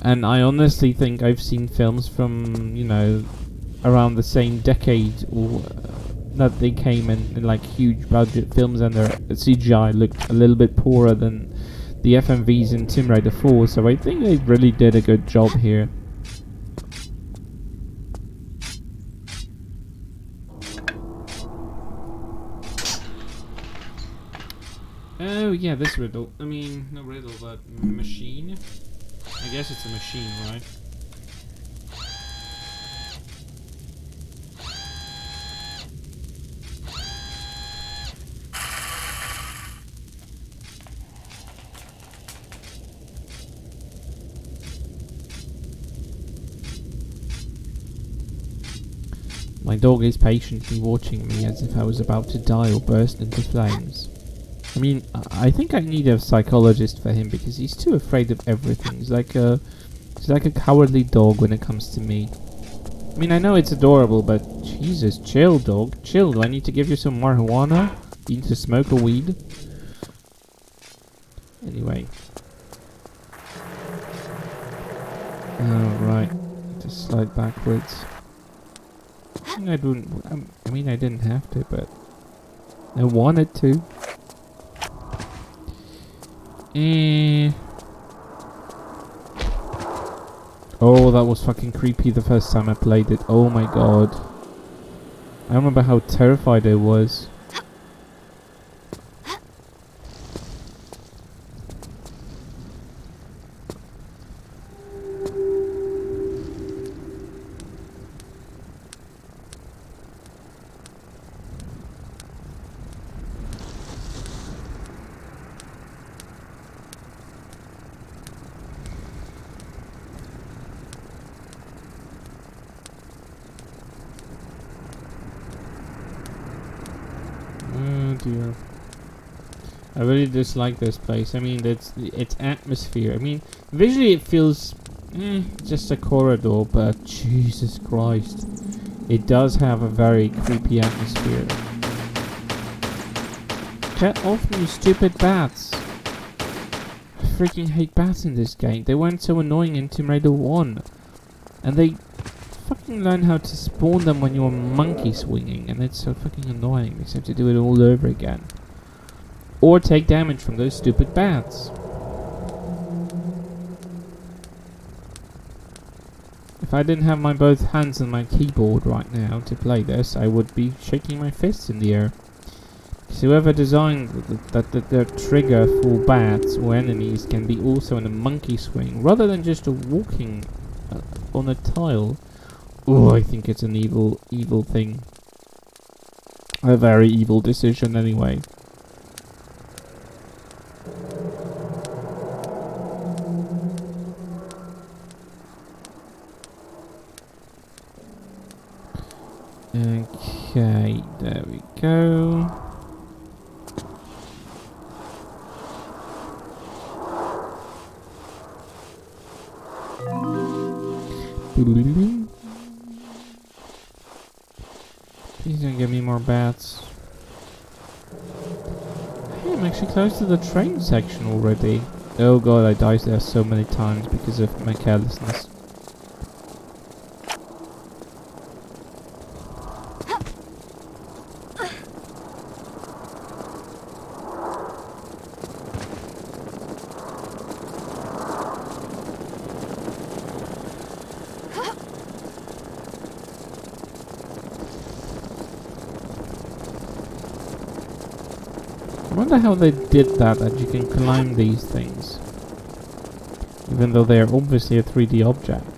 and I honestly think I've seen films from, you know, around the same decade that they came in like huge budget films, and their CGI looked a little bit poorer than the FMVs in Tomb Raider 4, so I think they really did a good job here. Oh yeah, this riddle. I mean, no riddle, but machine? I guess it's a machine, right? My dog is patiently watching me as if I was about to die or burst into flames. I mean, I think I need a psychologist for him because he's too afraid of everything. He's like a cowardly dog when it comes to me. I mean, I know it's adorable, but Jesus, chill, dog, chill. Do I need to give you some marijuana? Do you need to smoke a weed? Anyway. Oh, right. Just slide backwards. I mean, I didn't have to, but I wanted to. Oh, that was fucking creepy the first time I played it. Oh my god. I remember how terrified I was. Dear. I really dislike this place. I mean, its atmosphere. I mean, visually it feels just a corridor, but Jesus Christ, it does have a very creepy atmosphere. Get off me, you stupid bats! I freaking hate bats in this game. They weren't so annoying in Tomb Raider 1, and they fucking learn how to spawn them when you're monkey swinging, and it's so fucking annoying. They have to do it all over again. Or take damage from those stupid bats. If I didn't have my both hands on my keyboard right now to play this, I would be shaking my fists in the air. Because whoever designed the trigger for bats or enemies can be also in a monkey swing, rather than just walking on a tile. Oh, I think it's an evil thing. A very evil decision anyway. Okay, there we go. Please don't give me more bats. Hey, I'm actually close to the train section already. Oh god, I died there so many times because of my carelessness. I wonder how they did that you can climb these things. Even though they are obviously a 3D object.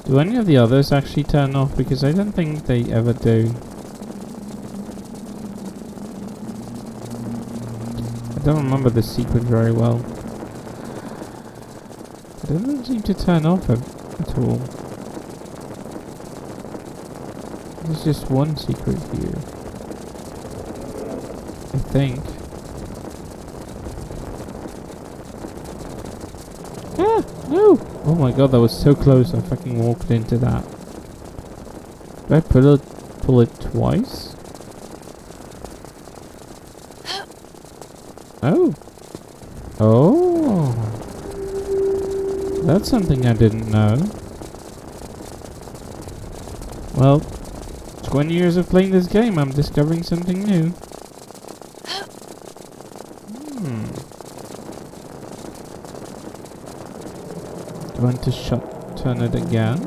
Do any of the others actually turn off? Because I don't think they ever do. I don't remember this secret very well. It doesn't seem to turn off at all. There's just one secret here. I think. Ah! No! Oh my god, that was so close. I fucking walked into that. Did I pull it twice? Oh. Oh. That's something I didn't know. Well, 20 years of playing this game, I'm discovering something new. Do I want to turn it again?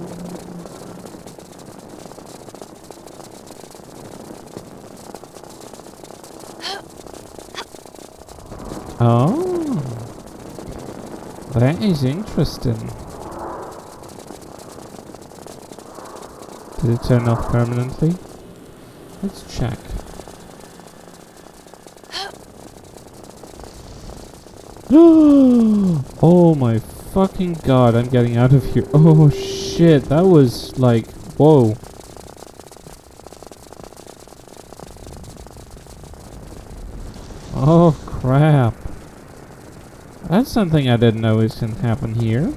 Oh, that is interesting. Did it turn off permanently? Let's check. Oh my fucking god, I'm getting out of here. Oh shit, that was like, whoa. Oh crap. That's something I didn't know is can happen here.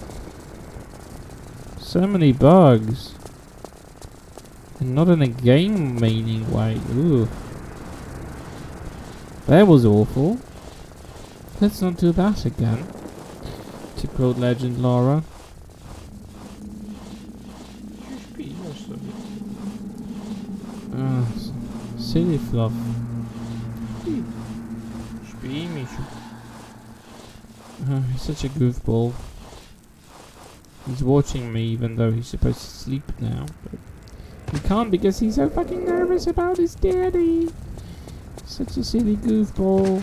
So many bugs. And not in a game meaning way. Ooh. That was awful. Let's not do that again. To quote Legend Laura. Silly fluff. He's such a goofball. He's watching me even though he's supposed to sleep now. But he can't because he's so fucking nervous about his daddy. Such a silly goofball.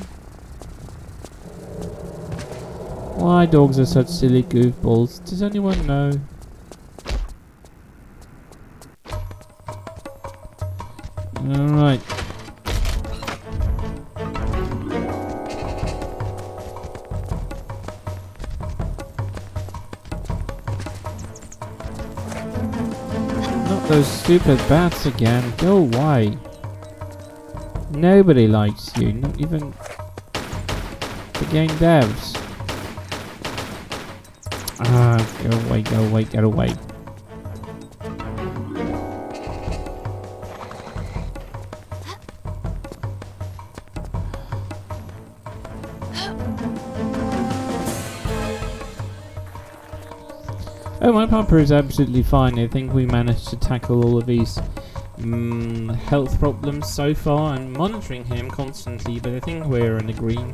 Why dogs are such silly goofballs? Does anyone know? Alright. Not those stupid bats again. Go away. Nobody likes you, not even the game devs. Go away, go away, get away. Oh, my pumper is absolutely fine. I think we managed to tackle all of these health problems so far. I'm monitoring him constantly, but I think we're in the green.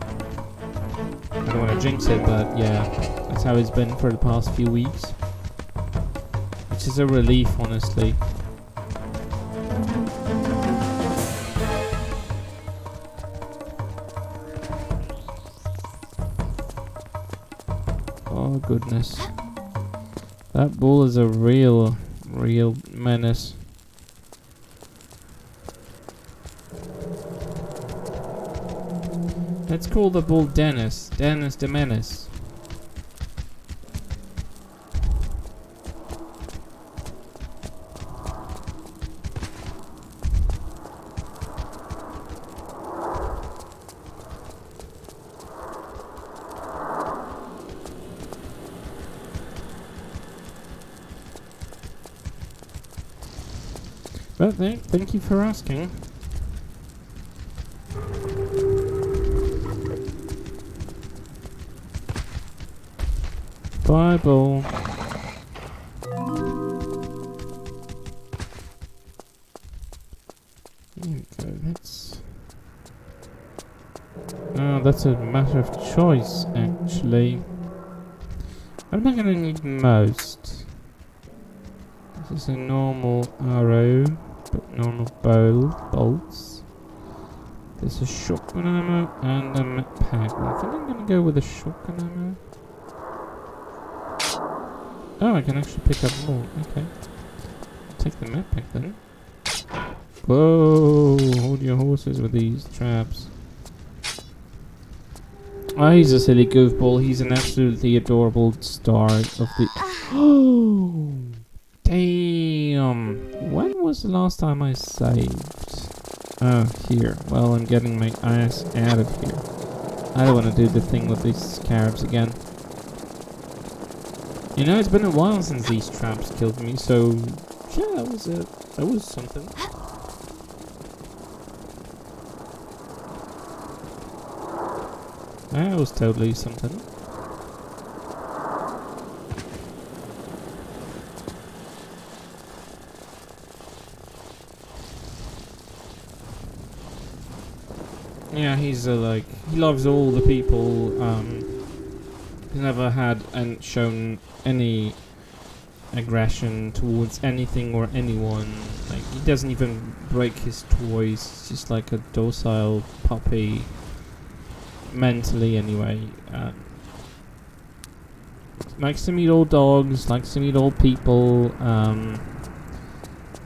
I don't want to jinx it, but yeah, that's how it's been for the past few weeks. Which is a relief, honestly. Oh goodness. That bull is a real menace. Let's call the bull Dennis. Dennis the Menace. But thank you for asking. Bye, bull. that's a matter of choice, actually. What am I gonna need most? This is a normal arrow, but normal bolts. There's a shotgun ammo and a med pack. I think I'm gonna go with a shotgun ammo. Oh, I can actually pick up more. Okay. Take the med pack then. Whoa! Hold your horses with these traps. Oh, he's a silly goofball. He's an absolutely adorable star of the... Oh! Damn! When was the last time I saved? Oh, here. Well, I'm getting my ass out of here. I don't want to do the thing with these scarabs again. You know, it's been a while since these traps killed me, so... Yeah, that was something. That was totally something. Yeah, he's like, he loves all the people. He's never had and shown any aggression towards anything or anyone. Like, he doesn't even break his toys. He's just like a docile puppy. Mentally, anyway. Likes to meet all dogs, likes to meet all people.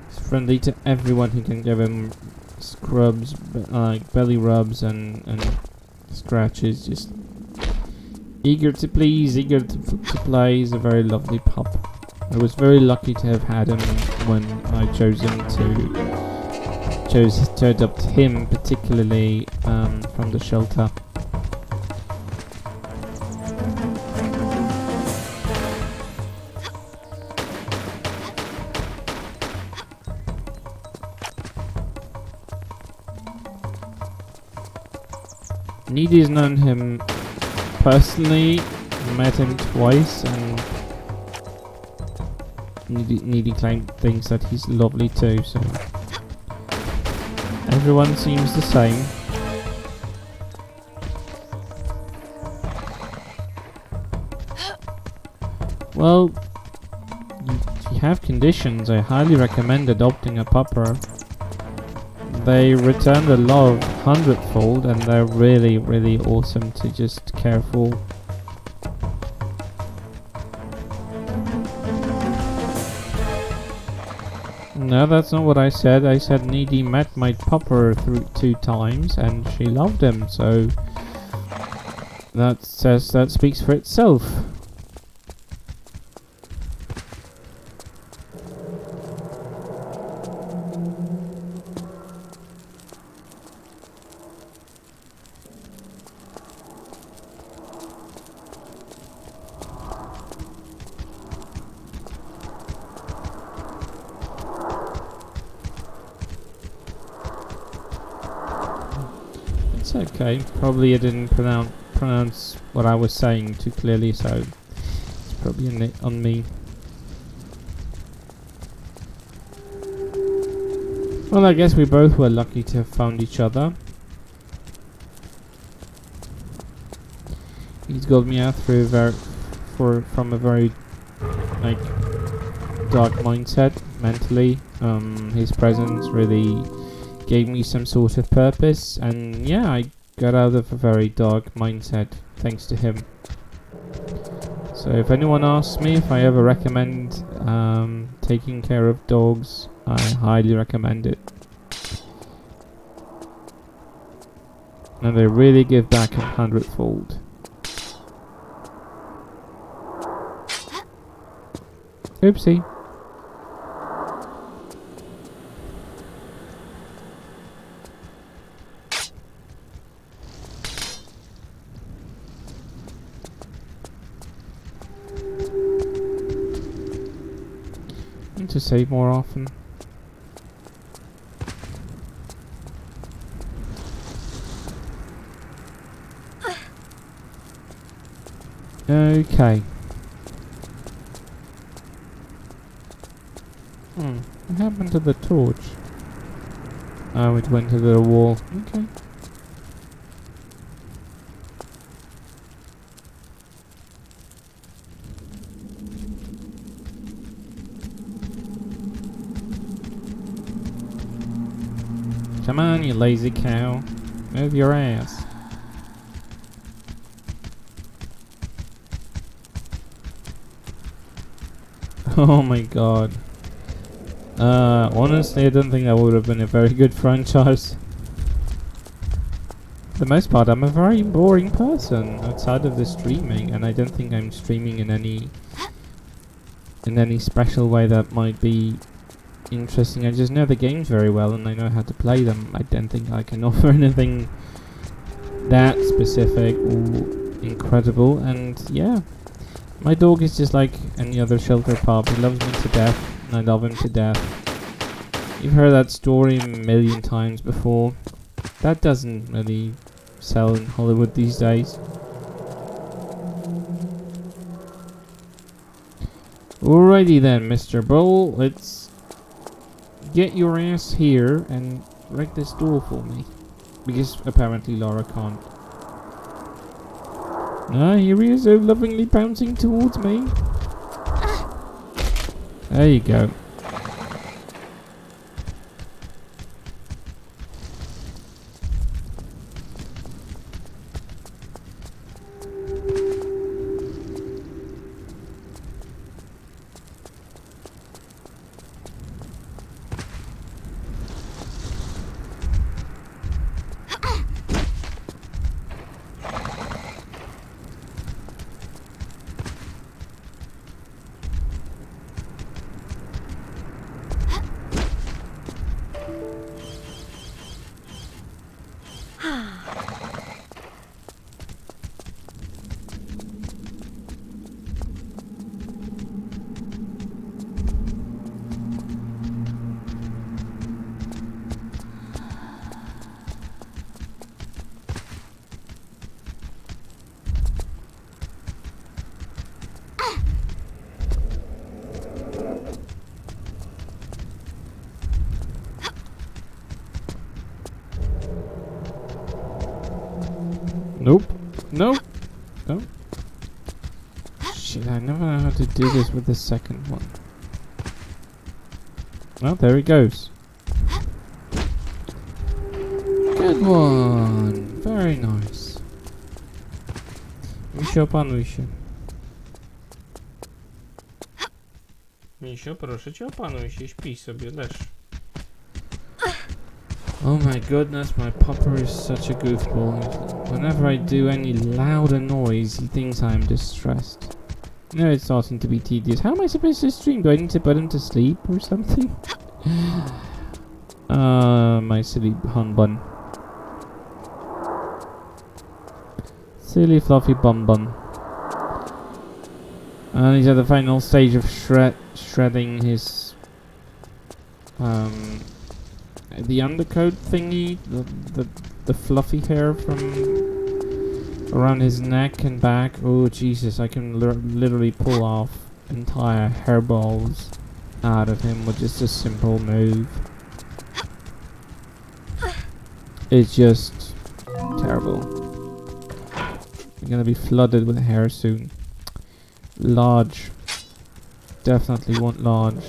He's friendly to everyone who can give him scrubs, like belly rubs and scratches. Just eager to please, eager to play. He's a very lovely pup. I was very lucky to have had him when I chose to adopt him, particularly from the shelter. Needy's known him personally, met him twice, and Needy thinks that he's lovely too, so everyone seems the same. Well, if you have conditions, I highly recommend adopting a pupper. They return the love 100-fold, and they're really, really awesome to just care for. No, that's not what I said. I said Needy met my pupper 2 times, and she loved him. So that speaks for itself. It's okay. Probably I didn't pronounce what I was saying too clearly, so it's probably on me. Well, I guess we both were lucky to have found each other. He's got me out through from a very like dark mindset mentally. His presence really gave me some sort of purpose, and yeah, I got out of a very dark mindset thanks to him. So if anyone asks me if I ever recommend taking care of dogs, I highly recommend it. And they really give back 100-fold. Oopsie. Need to save more often. Okay. What happened to the torch? Oh, it went to the wall. Okay. Come on, you lazy cow. Move your ass. Oh my god. Honestly, I don't think that would have been a very good franchise. For the most part, I'm a very boring person outside of the streaming, and I don't think I'm streaming in any special way that might be interesting. I just know the games very well, and I know how to play them. I don't think I can offer anything that specific or incredible, and yeah. My dog is just like any other shelter pup. He loves me to death, and I love him to death. You've heard that story a million times before. That doesn't really sell in Hollywood these days. Alrighty then, Mr. Bull. Let's get your ass here and break this door for me. Because apparently Laura can't. Ah, here he is, so lovingly bouncing towards me. There you go. Nope. Nope. Nope. Shit, I never know how to do this with the second one. Oh, there he goes. Good one. Very nice. Misio, opanuj się. Misio, proszę cię, opanuj się. Śpij sobie, leż. Oh my goodness, my pupper is such a goofball. Whenever I do any louder noise, he thinks I am distressed. No, it's starting to be tedious. How am I supposed to stream? Do I need to put him to sleep or something? My silly hun bun. Silly fluffy bum bun. And he's at the final stage of shredding his the undercoat thingy, the fluffy hair from around his neck and back. Oh Jesus, I can literally pull off entire hairballs out of him with just a simple move. It's just terrible. You're gonna be flooded with hair soon. Large. Definitely want large.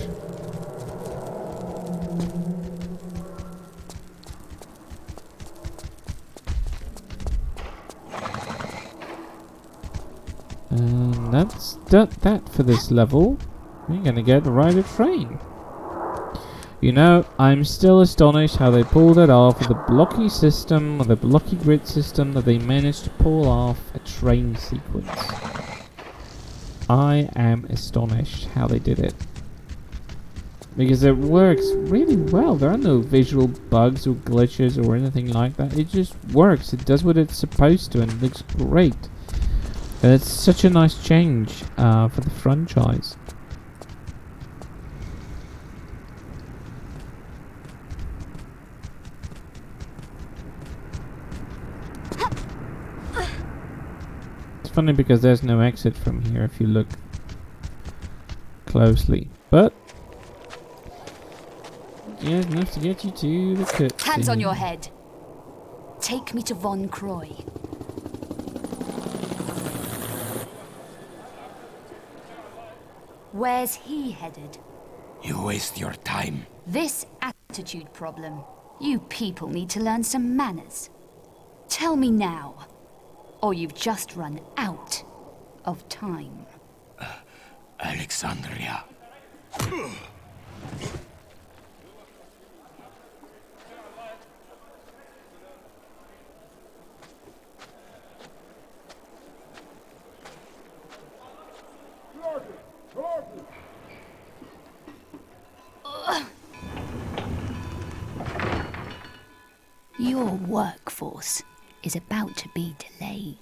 And that's that for this level. We're gonna get to ride a train. You know, I'm still astonished how they pulled it off with the blocky system, or the blocky grid system, that they managed to pull off a train sequence. I am astonished how they did it. Because it works really well. There are no visual bugs or glitches or anything like that. It just works. It does what it's supposed to and it looks great. And it's such a nice change for the franchise. It's funny because there's no exit from here if you look closely. But yeah, enough to get you to the cut. Hands on your head. Take me to Von Croy. Where's he headed? You waste your time. This attitude problem. You people need to learn some manners. Tell me now, or you've just run out of time. Alexandria. Your workforce is about to be delayed.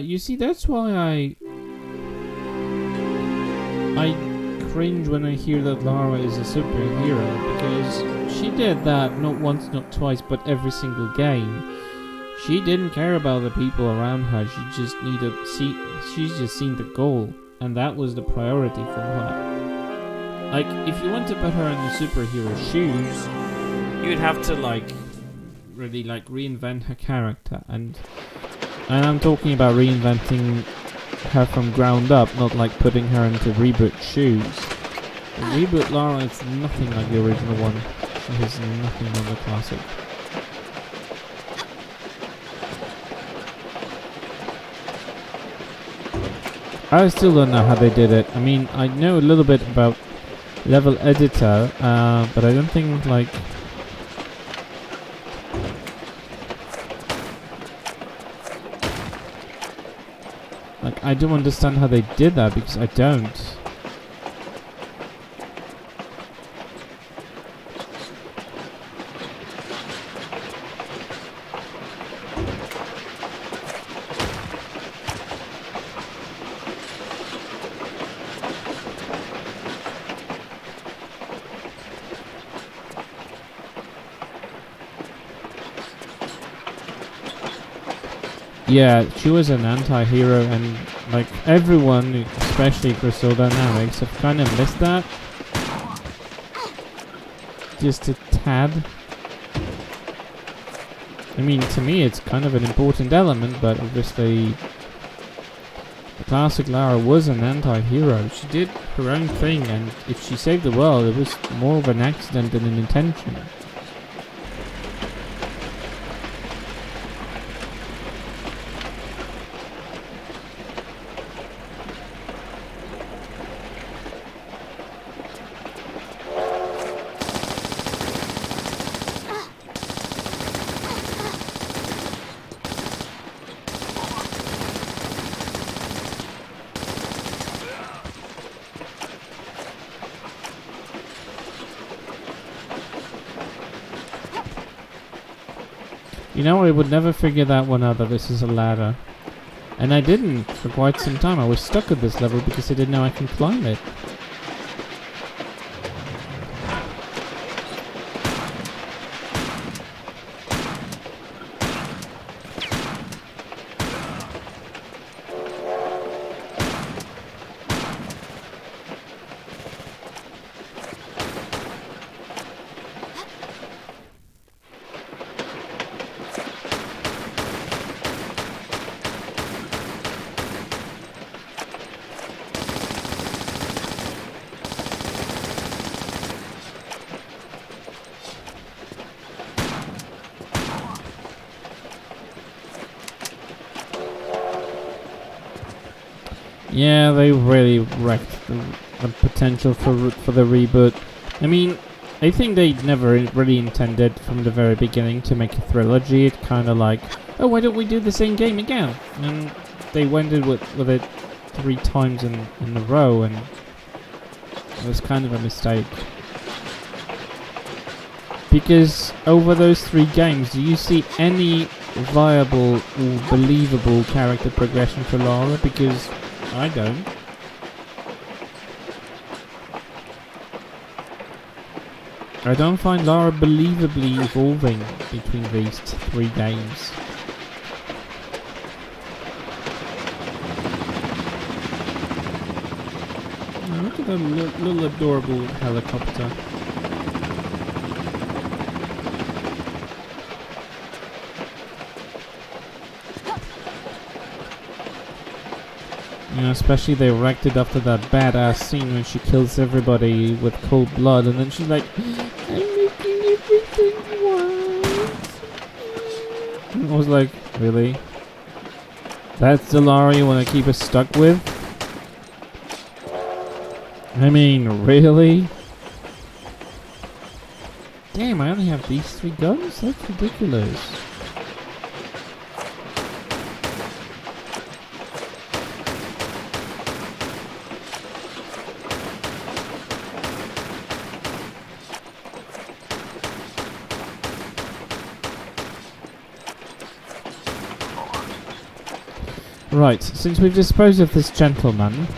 You see, that's why I cringe when I hear that Lara is a superhero, because she did that not once, not twice, but every single game. She didn't care about the people around her. She's just seen the goal, and that was the priority for her. Like, if you want to put her in the superhero shoes, you'd have to really reinvent her character, and I'm talking about reinventing her from ground up, not like putting her into Reboot shoes. The Reboot Lara is nothing like the original one. She has nothing on the classic. I still don't know how they did it. I mean, I know a little bit about Level Editor, but I don't think I don't understand how they did that, because I don't. Yeah, she was an anti-hero, and everyone, especially Crystal Dynamics, have kind of missed that. Just a tad. I mean, to me it's kind of an important element, but obviously the classic Lara was an anti-hero. She did her own thing, and if she saved the world, it was more of an accident than an intention. You know, I would never figure that one out, that this is a ladder. And I didn't for quite some time. I was stuck at this level because I didn't know I can climb it. Yeah, they really wrecked the potential for the reboot. I mean, I think they never really intended from the very beginning to make a trilogy. It kind of like, oh, why don't we do the same game again? And they went in with it 3 times in a row, and it was kind of a mistake. Because over those 3 games, do you see any viable or believable character progression for Lara? Because I don't. I don't find Lara believably evolving between these 3 games. Now look at that little adorable helicopter. Especially they wrecked it after that badass scene when she kills everybody with cold blood, and then she's like, I'm making everything worse. I was like, really? That's the Lara you want to keep us stuck with? I mean, really? Damn, I only have these 3 guns? That's ridiculous. Right, since we've disposed of this gentleman,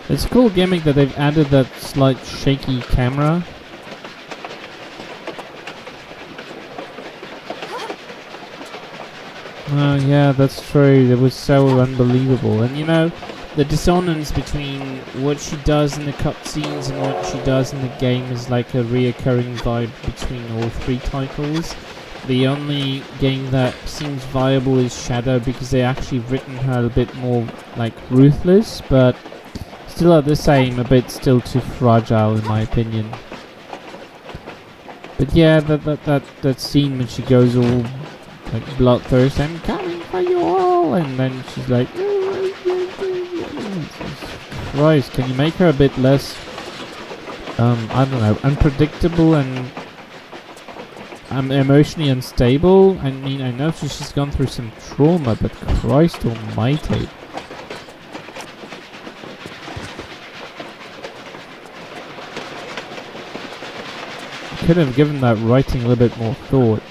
it's a cool gimmick that they've added that slight shaky camera. Oh yeah, that's true. It was so unbelievable. And you know, the dissonance between what she does in the cutscenes and what she does in the game is like a reoccurring vibe between all 3 titles. The only game that seems viable is Shadow, because they actually written her a bit more like ruthless, but still at the same, a bit still too fragile in my opinion. But yeah, that scene when she goes all like bloodthirst, I'm coming for you all, and then she's like, Christ, can you make her a bit less, I don't know, unpredictable and emotionally unstable? I mean, I know she's gone through some trauma, but Christ almighty. Could have given that writing a little bit more thought.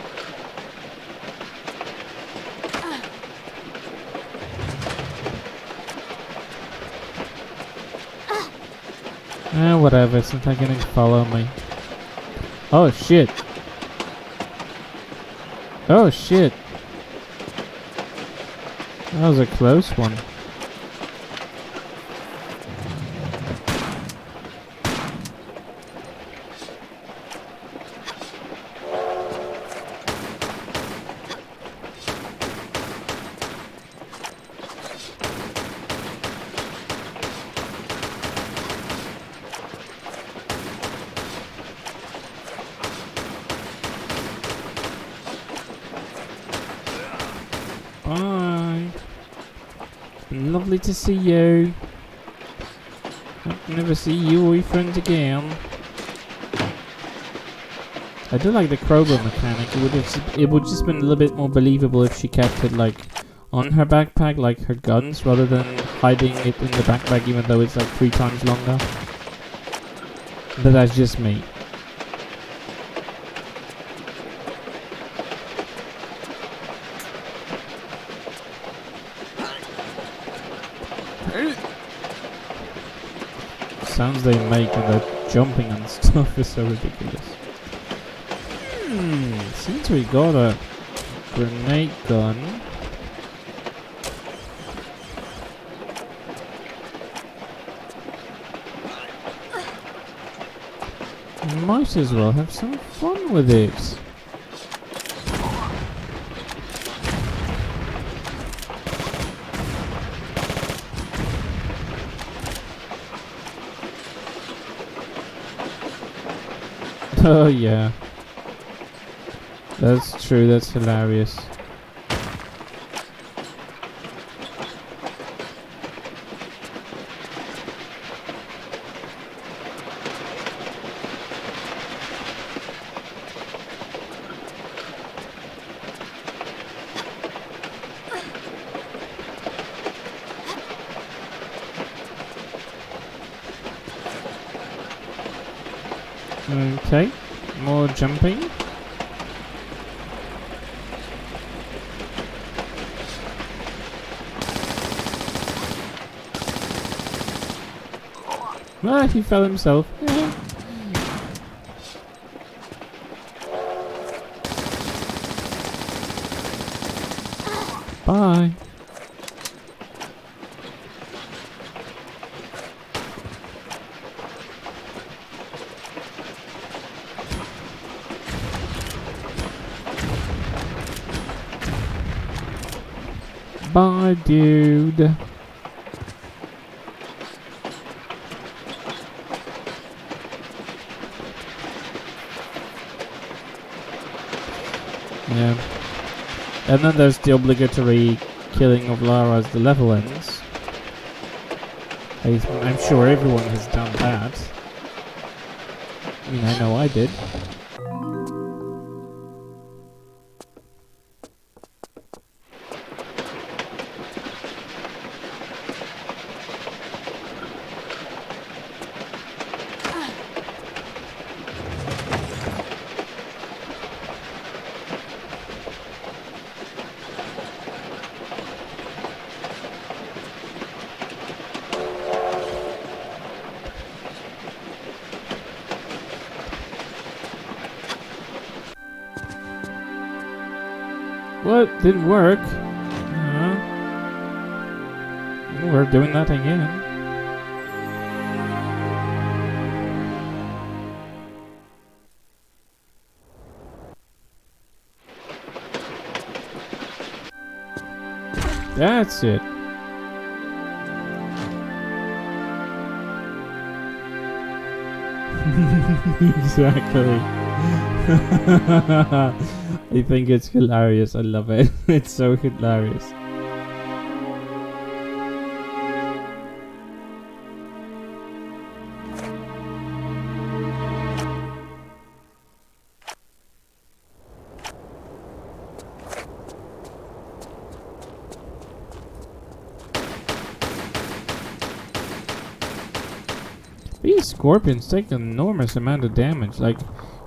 Whatever, it's not gonna follow me. Oh shit. Oh shit. That was a close one. Bye. It's been lovely to see you. Hope to never see you or your friends again. I do like the crowbar mechanic. It would just been a little bit more believable if she kept it like on her backpack, like her guns, rather than hiding it in the backpack, even though it's like 3 times longer. But that's just me. Sounds they make and that jumping and stuff is so ridiculous. Since we got a grenade gun, we might as well have some fun with it. Oh yeah. That's true, that's hilarious. Okay, more jumping. Ah, he fell himself. Bye. Bye, dude. Yeah. And then there's the obligatory killing of Lara as the level ends. I'm sure everyone has done that. I mean, I know I did. What? Didn't work? We're doing that again. That's it. Exactly. I think it's hilarious. I love it. It's so hilarious. These scorpions take an enormous amount of damage. Like,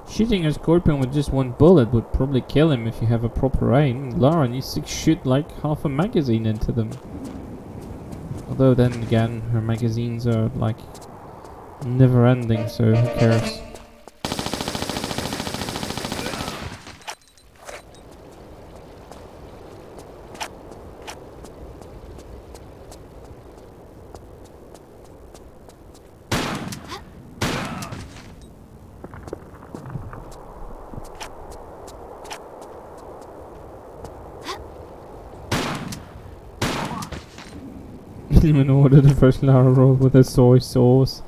shooting a scorpion with just one bullet would probably kill him if you have a proper aim. Lara needs to shoot like half a magazine into them. Although then again, her magazines are like never ending, so who cares? Even order the first Lara roll with a soy sauce.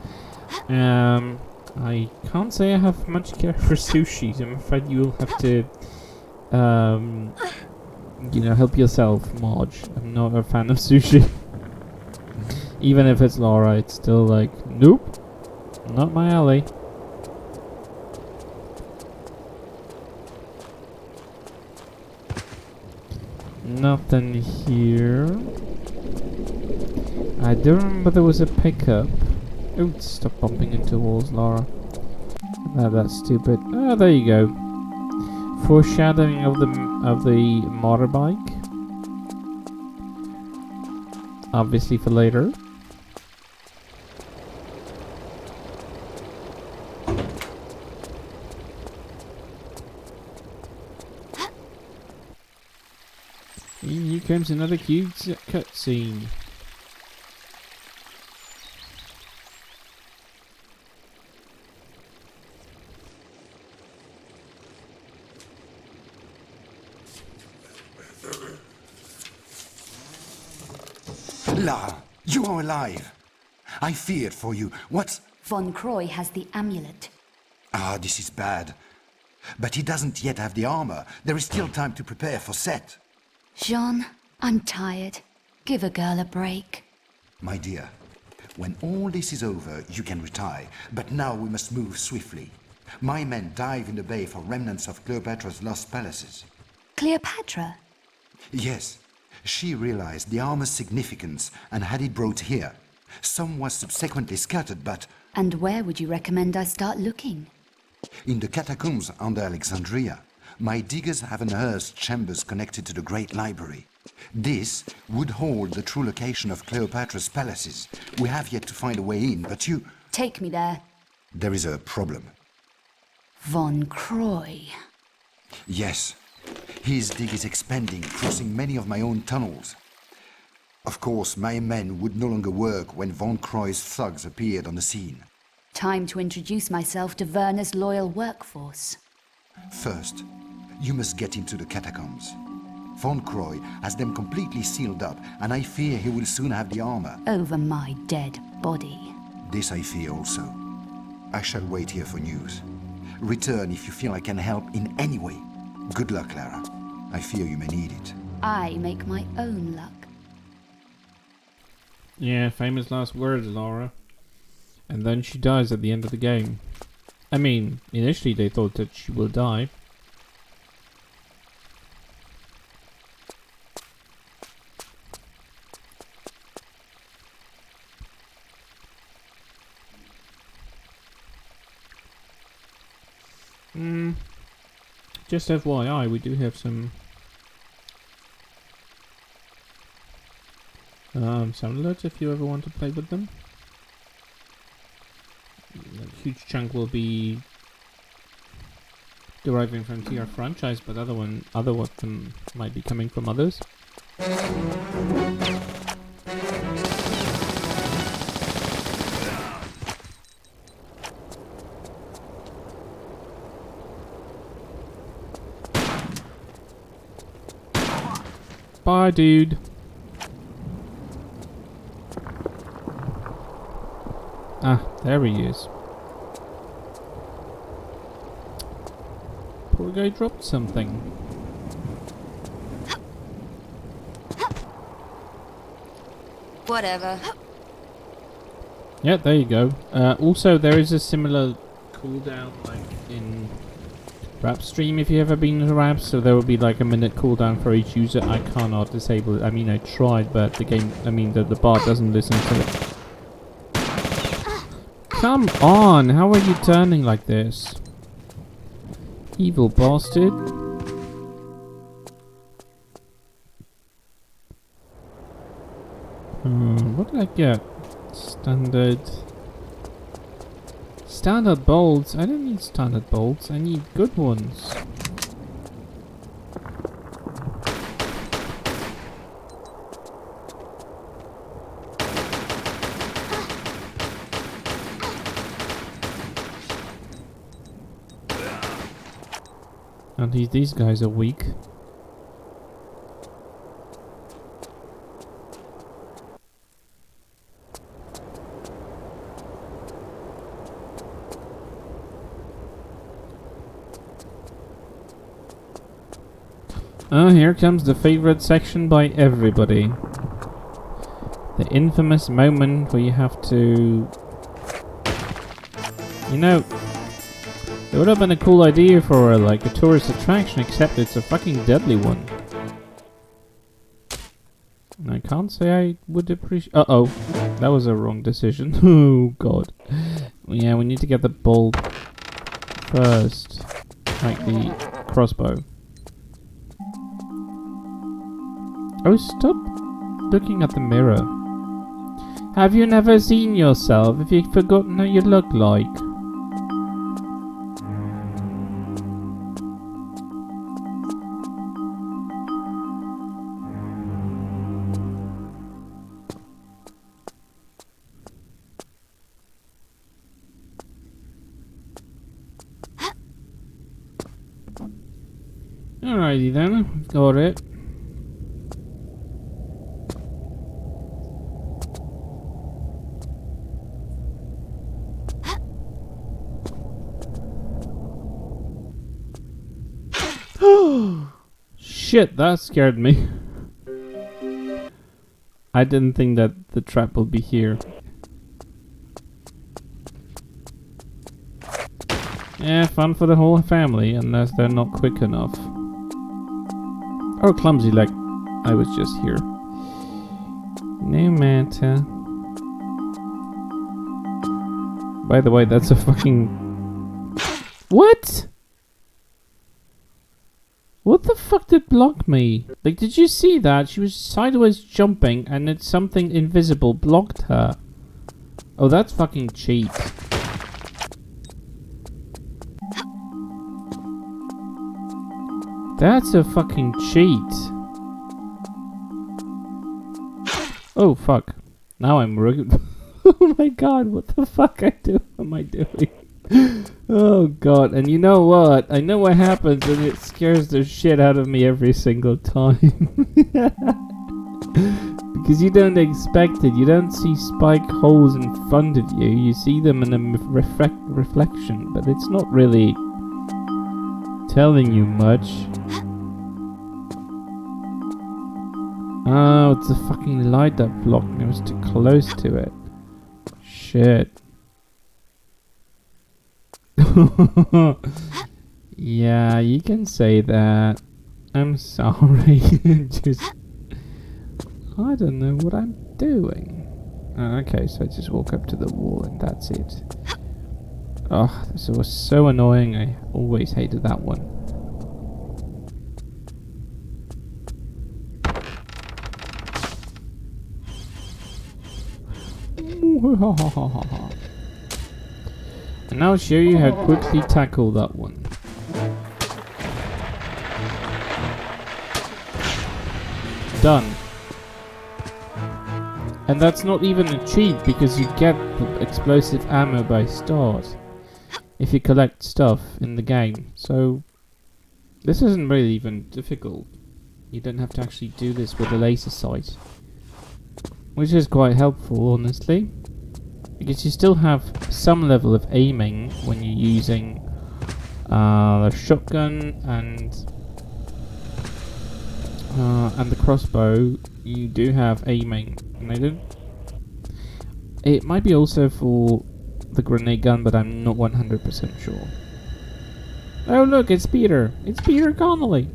I can't say I have much care for sushi. I'm afraid you'll have to, you know, help yourself, Marge. I'm not a fan of sushi. Even if it's Lara, it's still like, nope, not my alley. Nothing here. I do remember there was a pickup. Oh, stop bumping into walls, Lara. Oh, that's stupid. Oh, there you go. Foreshadowing of the motorbike. Obviously for later. Here comes another cute cutscene. Lara, you are alive. I feared for you. What? Von Croy has the amulet. Ah, this is bad. But he doesn't yet have the armor. There is still time to prepare for Set. Jean, I'm tired. Give a girl a break. My dear, when all this is over, you can retire. But now we must move swiftly. My men dive in the bay for remnants of Cleopatra's lost palaces. Cleopatra? Yes. She realized the armor's significance and had it brought here. Some was subsequently scattered, but... And where would you recommend I start looking? In the catacombs under Alexandria, my diggers have unearthed chambers connected to the Great Library. This would hold the true location of Cleopatra's palaces. We have yet to find a way in, but you... Take me there. There is a problem. Von Croy. Yes. His dig is expanding, crossing many of my own tunnels. Of course, my men would no longer work when Von Croy's thugs appeared on the scene. Time to introduce myself to Werner's loyal workforce. First, you must get into the catacombs. Fontcroy has them completely sealed up, and I fear he will soon have the armor. Over my dead body. This I fear also. I shall wait here for news. Return if you feel I can help in any way. Good luck, Clara. I fear you may need it. I make my own luck. Yeah, famous last words, Laura. And then she dies at the end of the game. I mean, initially they thought that she will die. Just FYI, we do have some sound alerts if you ever want to play with them. A huge chunk will be deriving from TR franchise, but other of them might be coming from others. Bye, dude. Ah, there he is. Poor guy dropped something. Whatever. Yeah, there you go. Also, there is a similar cooldown like in Rap Stream if you've ever been to Rap, so there will be like a minute cooldown for each user. I cannot disable it. I mean, I tried, but the game, the bar doesn't listen to it. Come on, how are you turning like this? Evil bastard. What did I get? Standard bolts. I don't need standard bolts. I need good ones. And these guys are weak. Oh, here comes the favorite section by everybody. The infamous moment where you have to... You know, it would have been a cool idea for like a tourist attraction, except it's a fucking deadly one. And I can't say I would appreciate... Uh-oh, that was a wrong decision. Oh, God. Yeah, we need to get the bolt first. Like the crossbow. Oh, stop looking at the mirror. Have you never seen yourself? Have you forgotten how you look like? Alrighty then, got it. Shit, that scared me. I didn't think that the trap would be here. Yeah, fun for the whole family, unless they're not quick enough. Or clumsy like I was just here. No matter. By the way, that's a fucking... What? What the fuck did block me? Like, did you see that? She was sideways jumping and it's something invisible blocked her. Oh, that's fucking cheat. That's a fucking cheat. Oh, fuck. Now I'm rugged. Oh my god, what the fuck am I doing? Oh god, and you know what? I know what happens and it scares the shit out of me every single time. Because you don't expect it. You don't see spike holes in front of you. You see them in a reflection, but it's not really telling you much. Oh, it's the fucking light that blocked me. I was too close to it. Shit. Yeah, you can say that. I'm sorry. Just... I don't know what I'm doing. Okay, so I just walk up to the wall and that's it. Oh, this was so annoying. I always hated that one. And I'll show you how quickly tackle that one. Done. And that's not even a cheat because you get the explosive ammo by start if you collect stuff in the game. So this isn't really even difficult. You don't have to actually do this with a laser sight, which is quite helpful, honestly, because you still have some level of aiming when you're using the shotgun and the crossbow. You do have aiming, and I don't. It might be also for the grenade gun, but I'm not 100% sure. Oh look, it's Peter! It's Peter Connolly!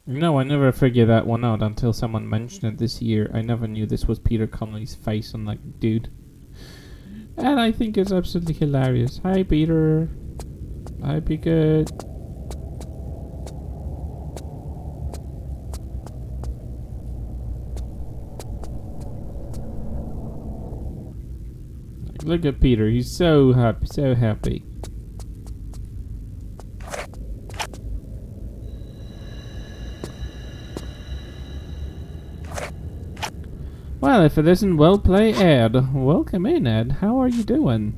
No, I never figured that one out until someone mentioned it this year. I never knew this was Peter Connolly's face on that dude. And I think it's absolutely hilarious. Hi Peter! I hope you're good. Look at Peter, he's so happy, so happy. Well, if it isn't well play, Ed. Welcome in, Ed. How are you doing?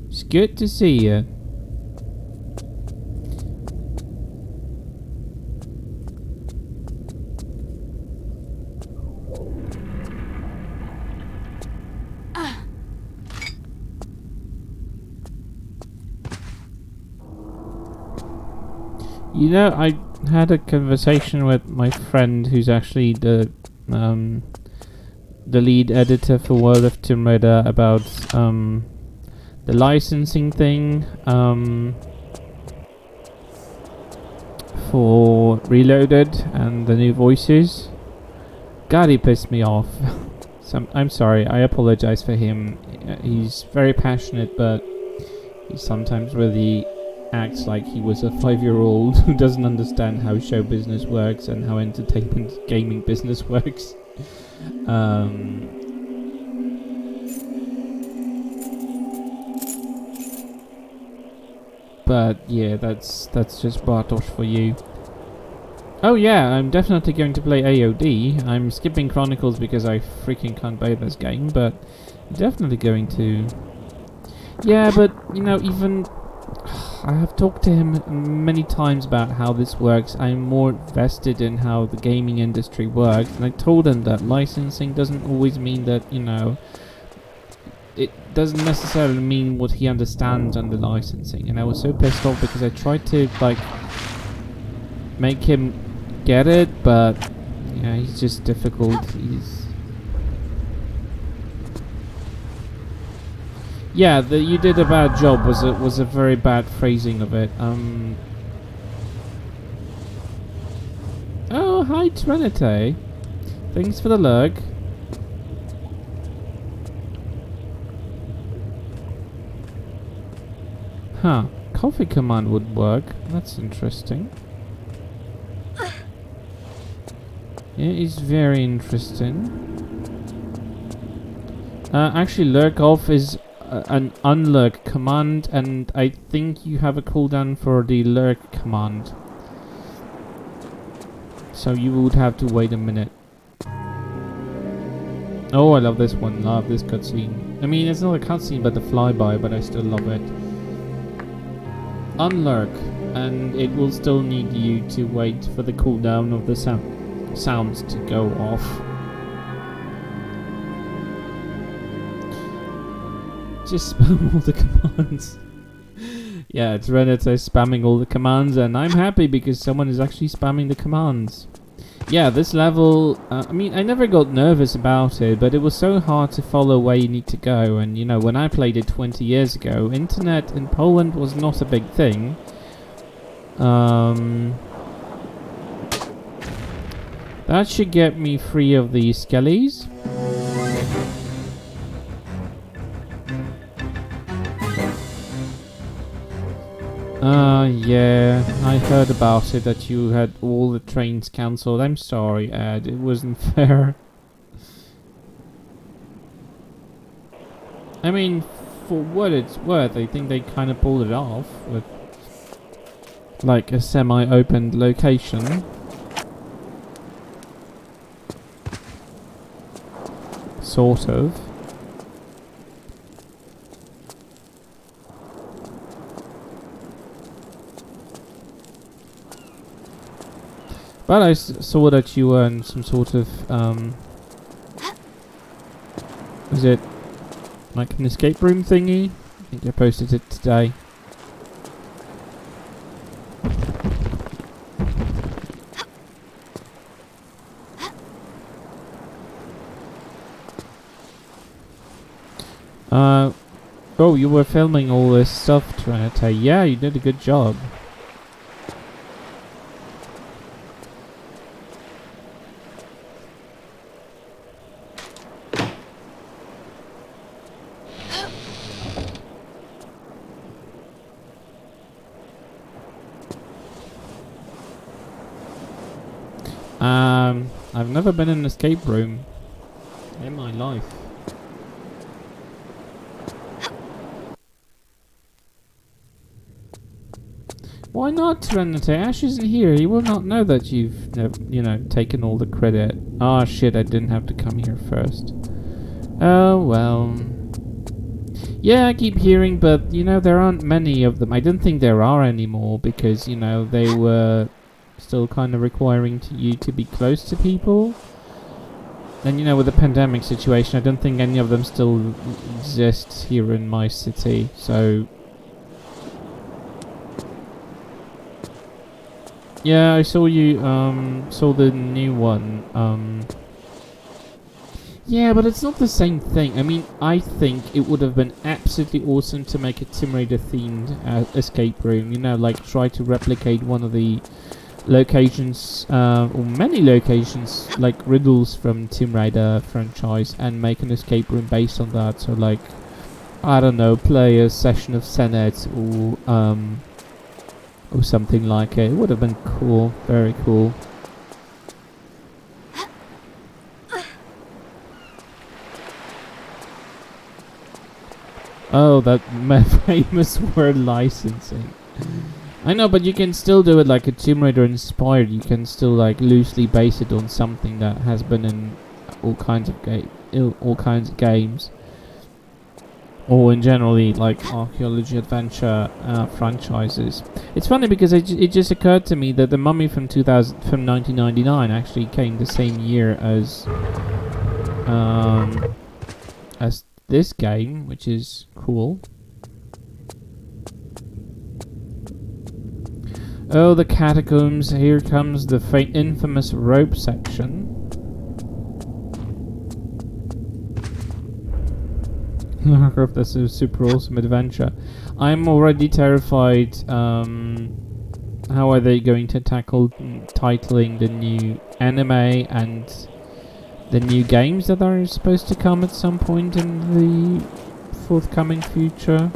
It's good to see you. You know, I had a conversation with my friend who's actually the lead editor for World of Tomb Raider about the licensing thing for Reloaded and the new voices. God, he pissed me off. I'm sorry, I apologize for him. He's very passionate, but he sometimes really acts like he was a 5-year-old who doesn't understand how show business works and how entertainment gaming business works. But yeah, that's just Bartosz for you. Oh yeah, I'm definitely going to play AOD. I'm skipping Chronicles because I freaking can't play this game, but I'm definitely going to. Yeah, but you know, even I have talked to him many times about how this works. I'm more vested in how the gaming industry works, and I told him that licensing doesn't always mean that, you know, it doesn't necessarily mean what he understands under licensing. And I was so pissed off because I tried to like make him get it, but yeah, he's just difficult. Yeah, you did a bad job. Was a very bad phrasing of it. Oh, hi Trinity. Thanks for the lurk. Huh. Coffee command would work. That's interesting. Yeah, it's very interesting. Actually, lurk off is an unlurk command, and I think you have a cooldown for the lurk command. So you would have to wait a minute. Oh, I love this one. Love this cutscene. I mean, it's not a cutscene, but the flyby, but I still love it. Unlurk, and it will still need you to wait for the cooldown of the sounds to go off. Just spam all the commands. Yeah, it's Renate spamming all the commands, and I'm happy because someone is actually spamming the commands. Yeah, this level, I mean, I never got nervous about it, but it was so hard to follow where you need to go. And, you know, when I played it 20 years ago, internet in Poland was not a big thing. That should get me free of the skellies. Yeah, I heard about it, that you had all the trains cancelled. I'm sorry, Ed, it wasn't fair. I mean, for what it's worth, I think they kind of pulled it off with, like, a semi-opened location. Sort of. But I saw that you were in some sort of, is it like an escape room thingy? I think I posted it today. Oh, you were filming all this stuff, Trinity. Yeah, you did a good job. I've never been in an escape room in my life. Why not, Serenity? Ash isn't here. He will not know that you've, you know, taken all the credit. Ah, shit, I didn't have to come here first. Oh, well. Yeah, I keep hearing, but, you know, there aren't many of them. I don't think there are anymore because, you know, they were still kind of requiring you to be close to people. And, you know, with the pandemic situation, I don't think any of them still exist here in my city, so... Yeah, I saw you, saw the new one, Yeah, but it's not the same thing. I mean, I think it would have been absolutely awesome to make a Tomb Raider themed escape room, you know, like try to replicate one of the locations, or many locations, like riddles from Tomb Raider franchise, and make an escape room based on that. So, like, I don't know, play a session of Senet, or something like it. It would have been cool, very cool. Oh, that famous word, licensing. I know, but you can still do it like a Tomb Raider inspired. You can still like loosely base it on something that has been in all kinds of games, or in generally like archaeology adventure franchises. It's funny because it just occurred to me that the Mummy from 1999 actually came the same year as this game, which is cool. Oh, the catacombs. Here comes the infamous rope section. This is a super awesome adventure. I'm already terrified. How are they going to tackle titling the new anime and the new games that are supposed to come at some point in the forthcoming future?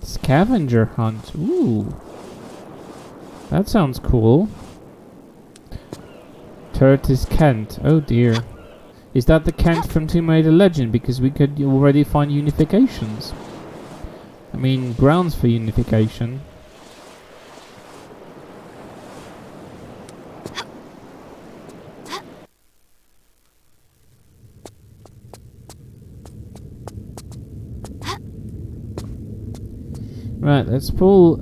Scavenger hunt. Ooh. That sounds cool. Curtis Kent. Oh dear. Is that the Kent from Tomb Raider Legend? Because we could already find unifications. I mean, grounds for unification. Right, let's pull.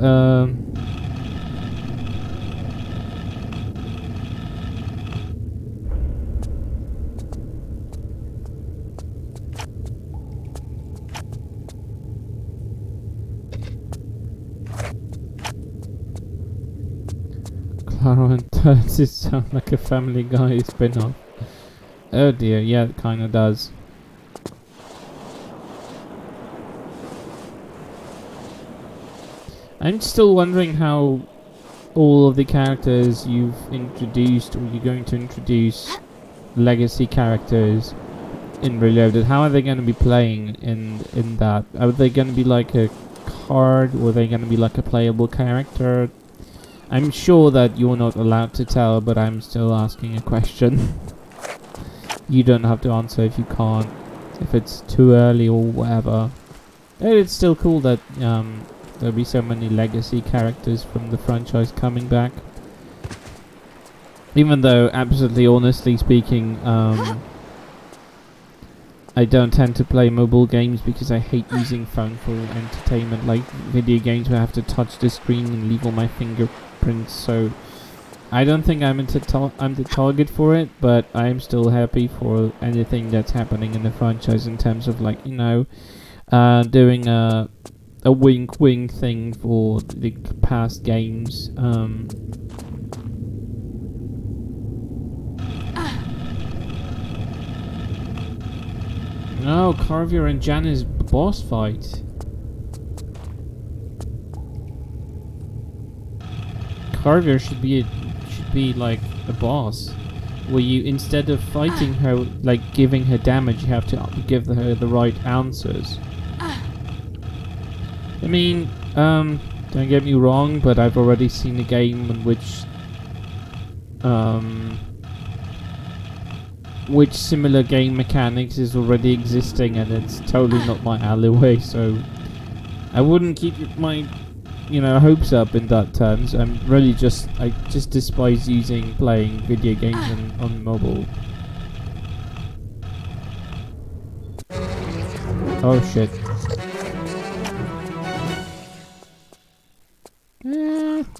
Clara and Turds sound like a Family Guy spin-off. Oh dear, yeah, it kinda does. I'm still wondering how all of the characters you've introduced, or you're going to introduce, legacy characters in Reloaded, how are they going to be playing in that? Are they going to be like a card, or are they going to be like a playable character? I'm sure that you're not allowed to tell, but I'm still asking a question. You don't have to answer if you can't, if it's too early or whatever. It's still cool that there'll be so many legacy characters from the franchise coming back. Even though, absolutely honestly speaking, I don't tend to play mobile games because I hate using phone for entertainment, like video games where I have to touch the screen and leave all my fingerprints, so I don't think I'm the target for it, but I'm still happy for anything that's happening in the franchise in terms of, like, you know, doing a wink wink thing for the past games. No, Carvier and Janna's boss fight. Carvier should be like a boss, where you, instead of fighting her, like giving her damage, you have to give her the right answers. I mean, don't get me wrong, but I've already seen a game in which similar game mechanics is already existing, and it's totally not my alleyway, so I wouldn't keep my, you know, hopes up in that terms. I just despise playing video games on mobile. Oh shit.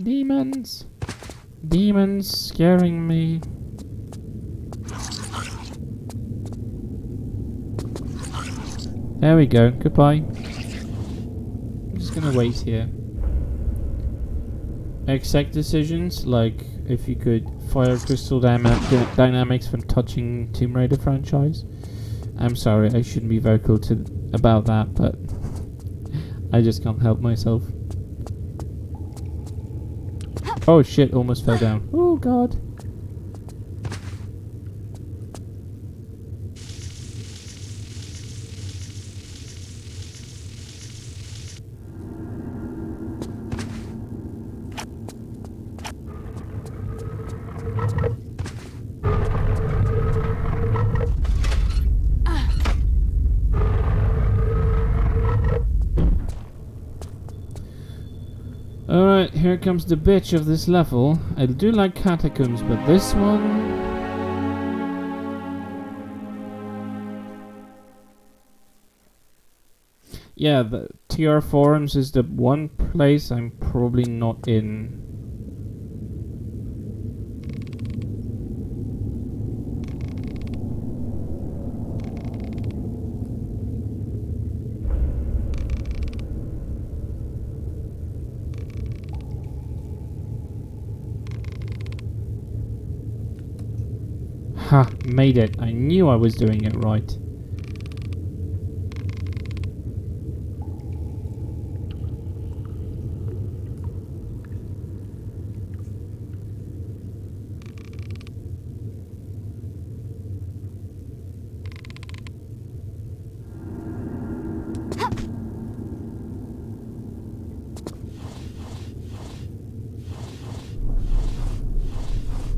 Demons. Demons scaring me. There we go. Goodbye. I'm just gonna wait here. Exec decisions, like if you could fire Crystal Dynamics from touching Tomb Raider franchise. I'm sorry, I shouldn't be vocal about that, but I just can't help myself. Oh shit, almost fell down. Oh god. Alright, here comes the bitch of this level. I do like Catacombs, but this one... Yeah, the TR Forums is the one place I'm probably not in. Ha! Made it. I knew I was doing it right.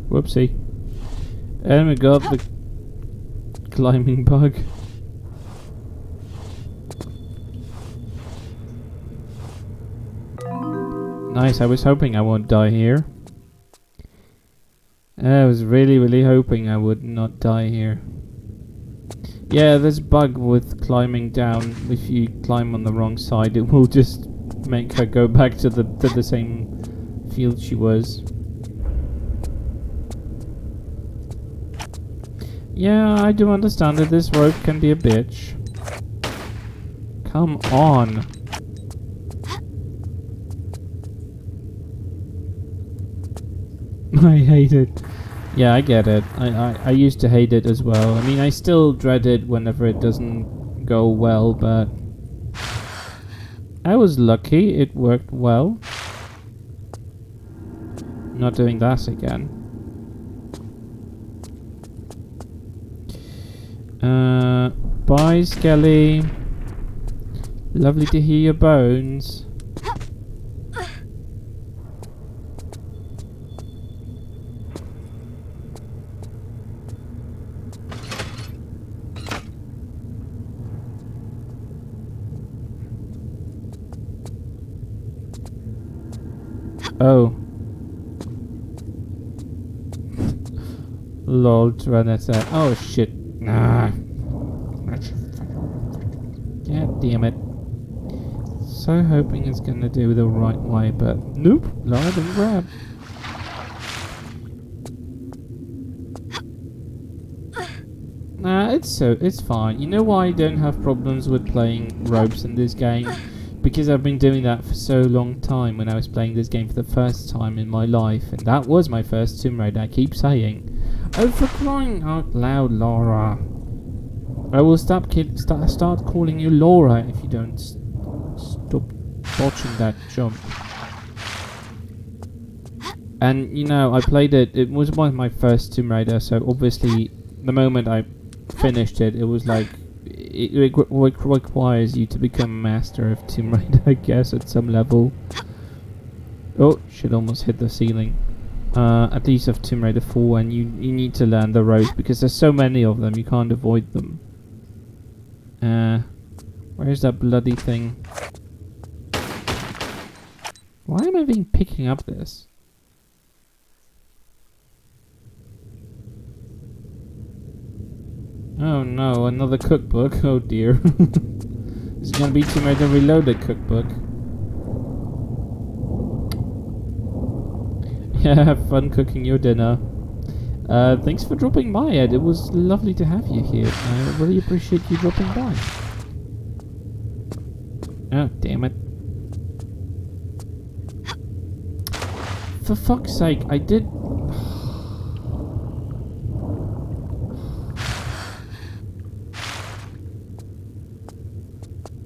Whoopsie. Oh my god, the climbing bug. Nice, I was hoping I won't die here. I was really, really hoping I would not die here. Yeah, there's a bug with climbing down. If you climb on the wrong side, it will just make her go back to the same field she was. Yeah, I do understand that this rope can be a bitch. Come on. I hate it. Yeah, I get it. I used to hate it as well. I mean, I still dread it whenever it doesn't go well, but I was lucky it worked well. Not doing that again. Bye, Skelly. Lovely to hear your bones. Oh. Lol, Tyranitar. Oh shit. Nah. God damn it. So hoping it's gonna do the right way, but nope. Lara didn't grab. Nah, it's fine. You know why I don't have problems with playing ropes in this game? Because I've been doing that for so long time when I was playing this game for the first time in my life. And that was my first Tomb Raider, I keep saying. Oh, for crying out loud, Laura. I will start calling you Laura if you don't stop watching that jump. And, you know, I played it. It was one of my first Tomb Raider, so obviously the moment I finished it, it was like... It requires you to become a master of Tomb Raider, I guess, at some level. Oh, shit, almost hit the ceiling. At least of Tomb Raider 4, and you need to learn the ropes, because there's so many of them, you can't avoid them. Where's that bloody thing? Why am I even picking up this? Oh no, another cookbook. Oh dear. It's gonna be Tomb Raider Reloaded cookbook. Yeah, have fun cooking your dinner. Thanks for dropping by, Ed. It was lovely to have you here. I really appreciate you dropping by. Oh, damn it. For fuck's sake, I did...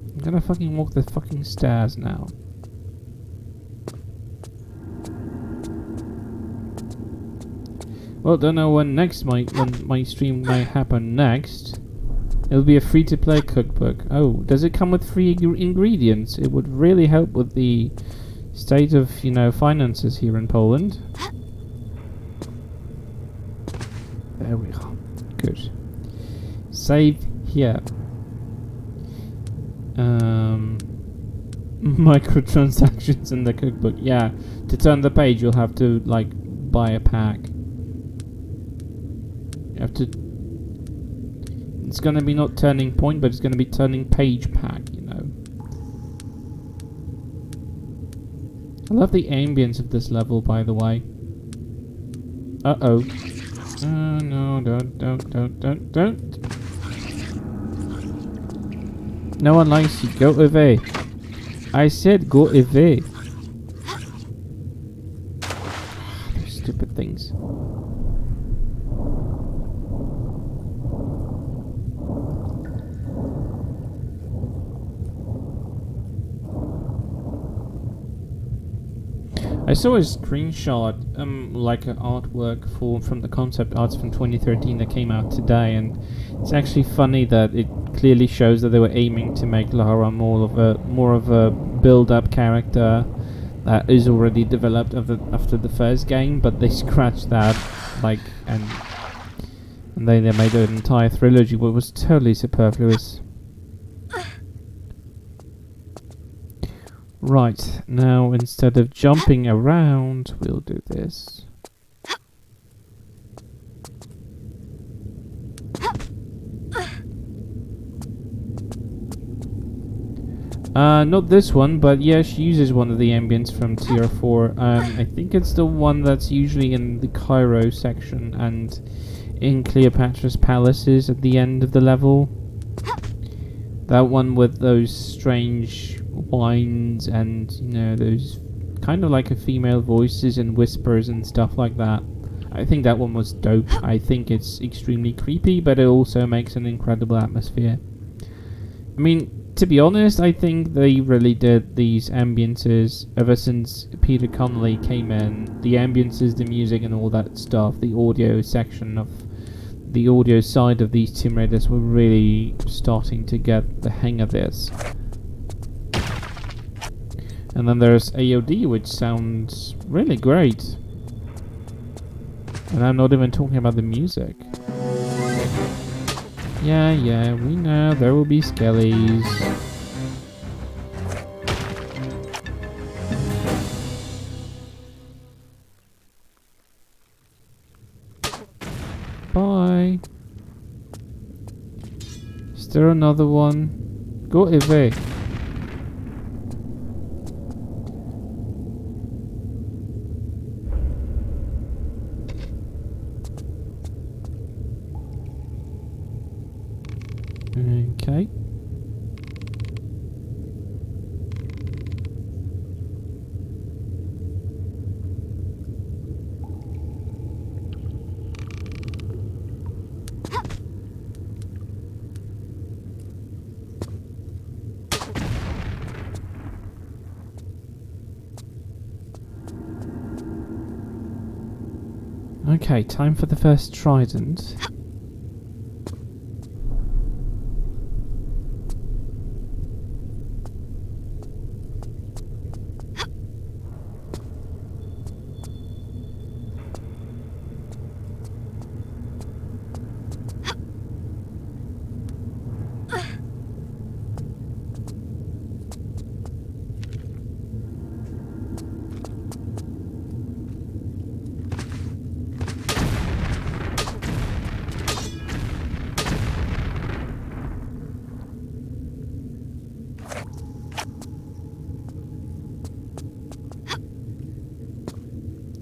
I'm gonna fucking walk the fucking stairs now. Well, don't know when my stream might happen next. It'll be a free-to-play cookbook. Oh, does it come with free ingredients? It would really help with the state of, you know, finances here in Poland. There we are. Good. Save here. Microtransactions in the cookbook. Yeah, to turn the page you'll have to like buy a pack. You have to... It's gonna be not turning point, but it's gonna be turning page pack, you know. I love the ambience of this level, by the way. Uh-oh. No, don't. No one likes you. Go away. I said go away. Those stupid things. I saw a screenshot, like an artwork from the concept arts from 2013 that came out today, and it's actually funny that it clearly shows that they were aiming to make Lara more of a build-up character that is already developed after the first game, but they scratched that, like, and then they made an entire trilogy, which was totally superfluous. Right, now instead of jumping around, we'll do this. Not this one, but yeah, she uses one of the ambience from TR4. I think it's the one that's usually in the Cairo section and in Cleopatra's palaces at the end of the level. That one with those strange whines and, you know, those kind of like a female voices and whispers and stuff like that. I think that one was dope. I think it's extremely creepy, but it also makes an incredible atmosphere. I mean, to be honest, I think they really did these ambiences ever since Peter Connolly came in. The ambiences, the music and all that stuff, the audio section of the audio side of these Tomb Raiders were really starting to get the hang of this. And then there's AOD, which sounds really great. And I'm not even talking about the music. Yeah, we know there will be skellies. Bye. Is there another one? Go away. Okay. Okay, time for the first trident.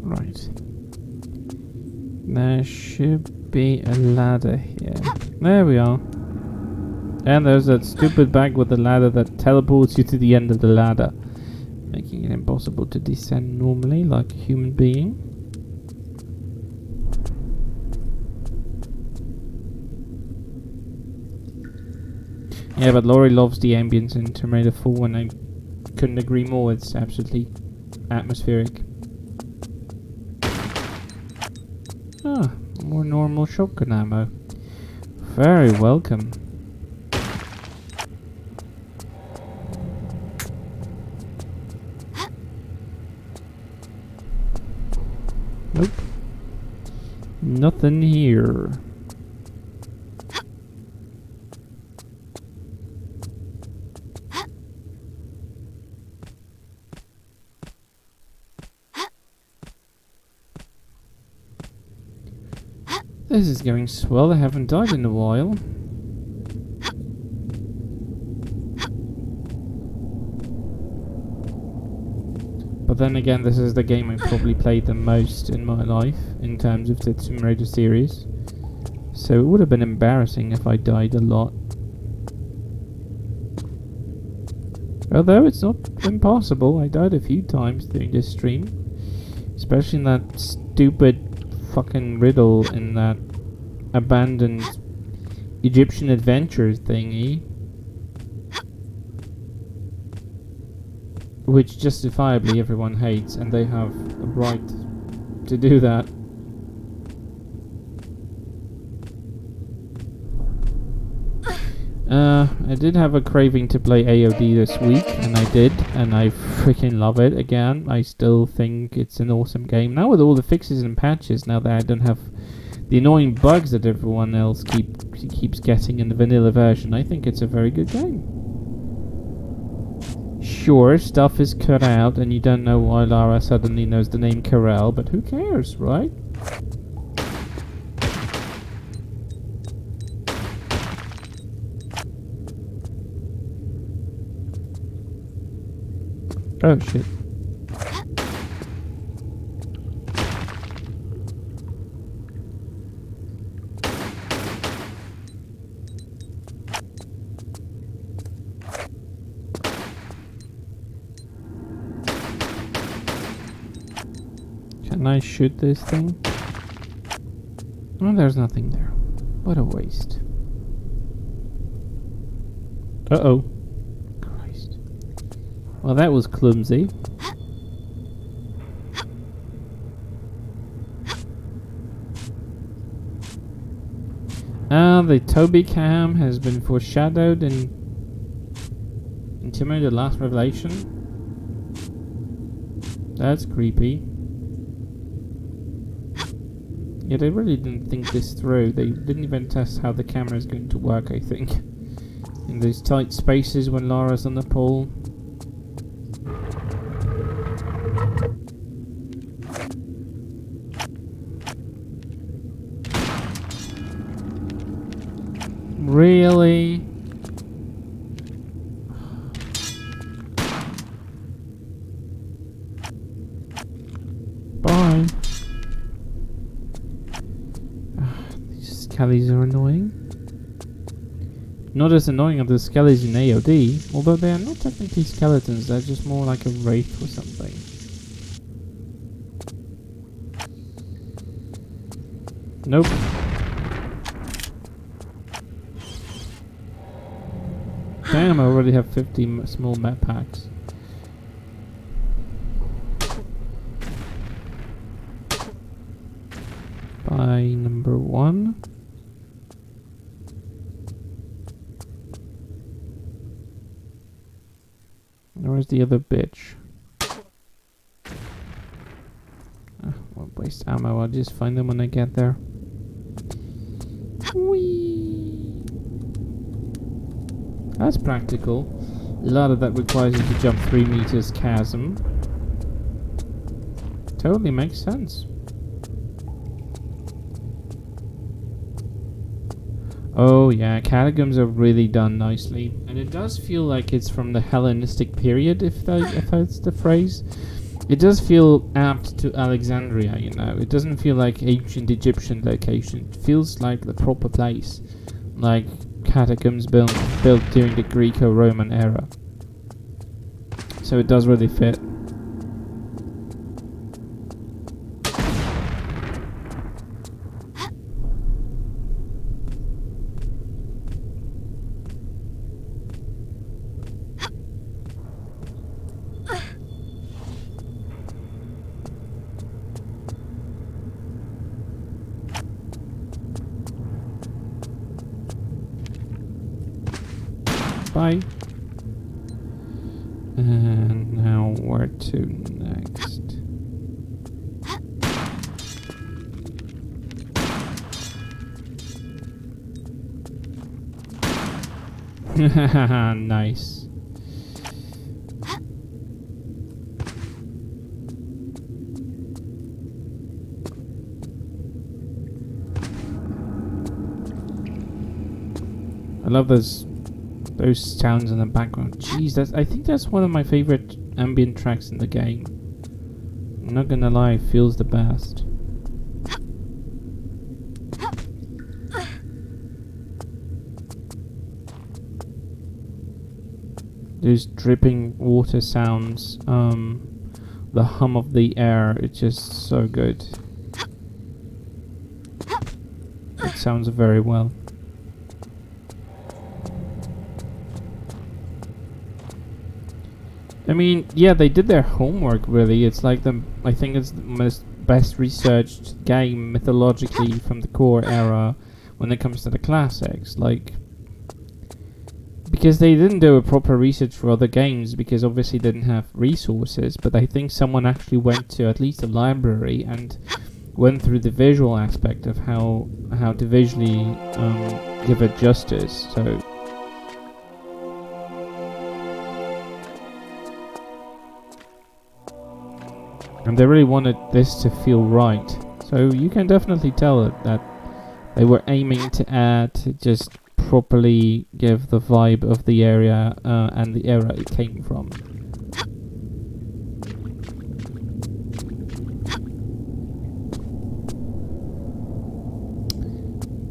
Right. There should be a ladder here. There we are. And there's that stupid bag with the ladder that teleports you to the end of the ladder, making it impossible to descend normally like a human being. Yeah, but Laurie loves the ambience in Tomb Raider 4 and I couldn't agree more. It's absolutely atmospheric. Ah, more normal shotgun ammo. Very welcome. Nope. Nothing here. This is going swell. I haven't died in a while. But then again, this is the game I probably played the most in my life in terms of the Tomb Raider series. So it would have been embarrassing if I died a lot. Although it's not impossible, I died a few times during this stream. Especially in that stupid fucking riddle in that abandoned Egyptian adventure thingy, which justifiably everyone hates, and they have a right to do that. I did have a craving to play AOD this week, and I did, and I freaking love it again. I still think it's an awesome game. Now with all the fixes and patches, now that I don't have the annoying bugs that everyone else keeps getting in the vanilla version, I think it's a very good game. Sure, stuff is cut out and you don't know why Lara suddenly knows the name Karel, but who cares, right? Oh shit. Can I shoot this thing? Oh, there's nothing there. What a waste. Uh-oh. Christ. Well, that was clumsy. The Toby cam has been foreshadowed in Tomb Raider: The Last Revelation. That's creepy. Yeah, they really didn't think this through. They didn't even test how the camera is going to work, I think. In those tight spaces when Lara's on the pole. Really? Bye. These skellies are annoying. Not as annoying as the skellies in AOD, although they are not technically skeletons, they're just more like a wraith or something. Nope. Damn, I already have 50 small map packs. By number 1. Where's the other bitch? Won't waste ammo, I'll just find them when I get there. Whee! That's practical. A lot of that requires you to jump 3 meters chasm. Totally makes sense. Oh yeah, catacombs are really done nicely, and it does feel like it's from the Hellenistic period, if that's the phrase. It does feel apt to Alexandria, you know. It doesn't feel like ancient Egyptian location. It feels like the proper place, like catacombs built during the Greco-Roman era. So it does really fit. Bye. And now where to next? Nice. I love those sounds in the background. Jeez, I think that's one of my favorite ambient tracks in the game. I'm not gonna lie, it feels the best. Those dripping water sounds, the hum of the air, it's just so good. It sounds very well. I mean, yeah, they did their homework, really. It's like I think it's the most best researched game mythologically from the core era when it comes to the classics. Like, because they didn't do a proper research for other games because obviously they didn't have resources, but I think someone actually went to at least a library and went through the visual aspect of how to visually give it justice. So And they really wanted this to feel right. So you can definitely tell that they were aiming to just properly give the vibe of the area and the era it came from.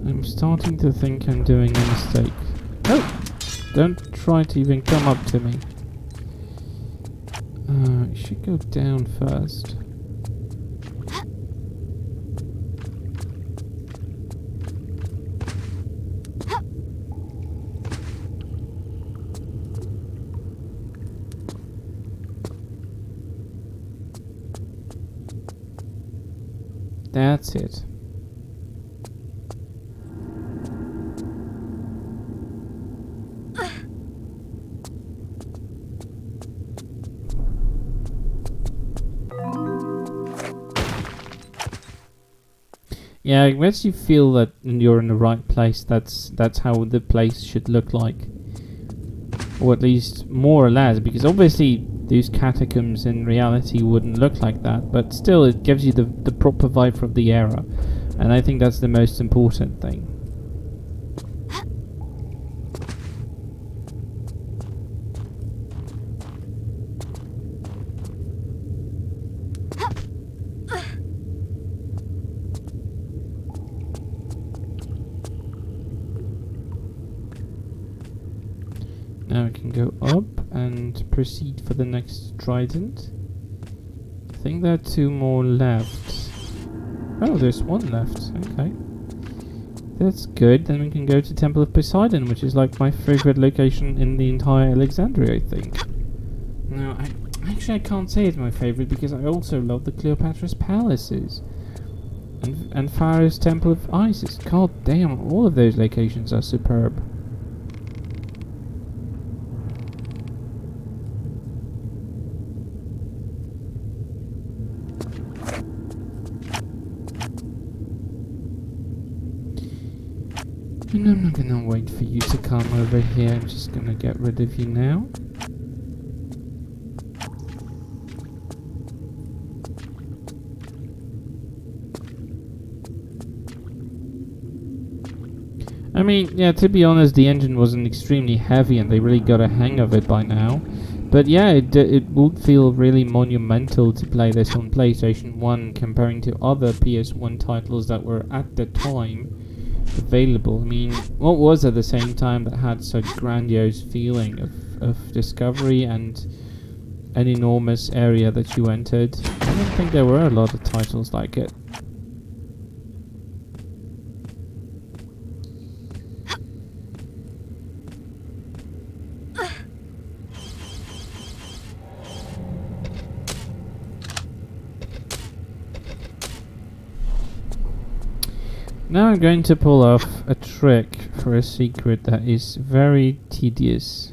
I'm starting to think I'm doing a mistake. Oh! Don't try to even come up to me. You should go down first. That's it. Yeah, it makes you feel that you're in the right place. That's how the place should look like, or at least more or less. Because obviously these catacombs in reality wouldn't look like that, but still, it gives you the proper vibe from the era, and I think that's the most important thing. Now we can go up and proceed for the next trident. I think there are 2 more left. Oh, there's 1 left. Okay. That's good. Then we can go to Temple of Poseidon, which is like my favorite location in the entire Alexandria, I think. No, I can't say it's my favorite because I also love the Cleopatra's palaces. And Pharaoh's Temple of Isis. God damn, all of those locations are superb. And I'm not gonna wait for you to come over here, I'm just gonna get rid of you now. I mean, yeah, to be honest, the engine wasn't extremely heavy and they really got a hang of it by now. But yeah, it would feel really monumental to play this on PlayStation 1 comparing to other PS1 titles that were at the time available. I mean, what was at the same time that had such grandiose feeling of discovery and an enormous area that you entered? I don't think there were a lot of titles like it. Now I'm going to pull off a trick for a secret that is very tedious.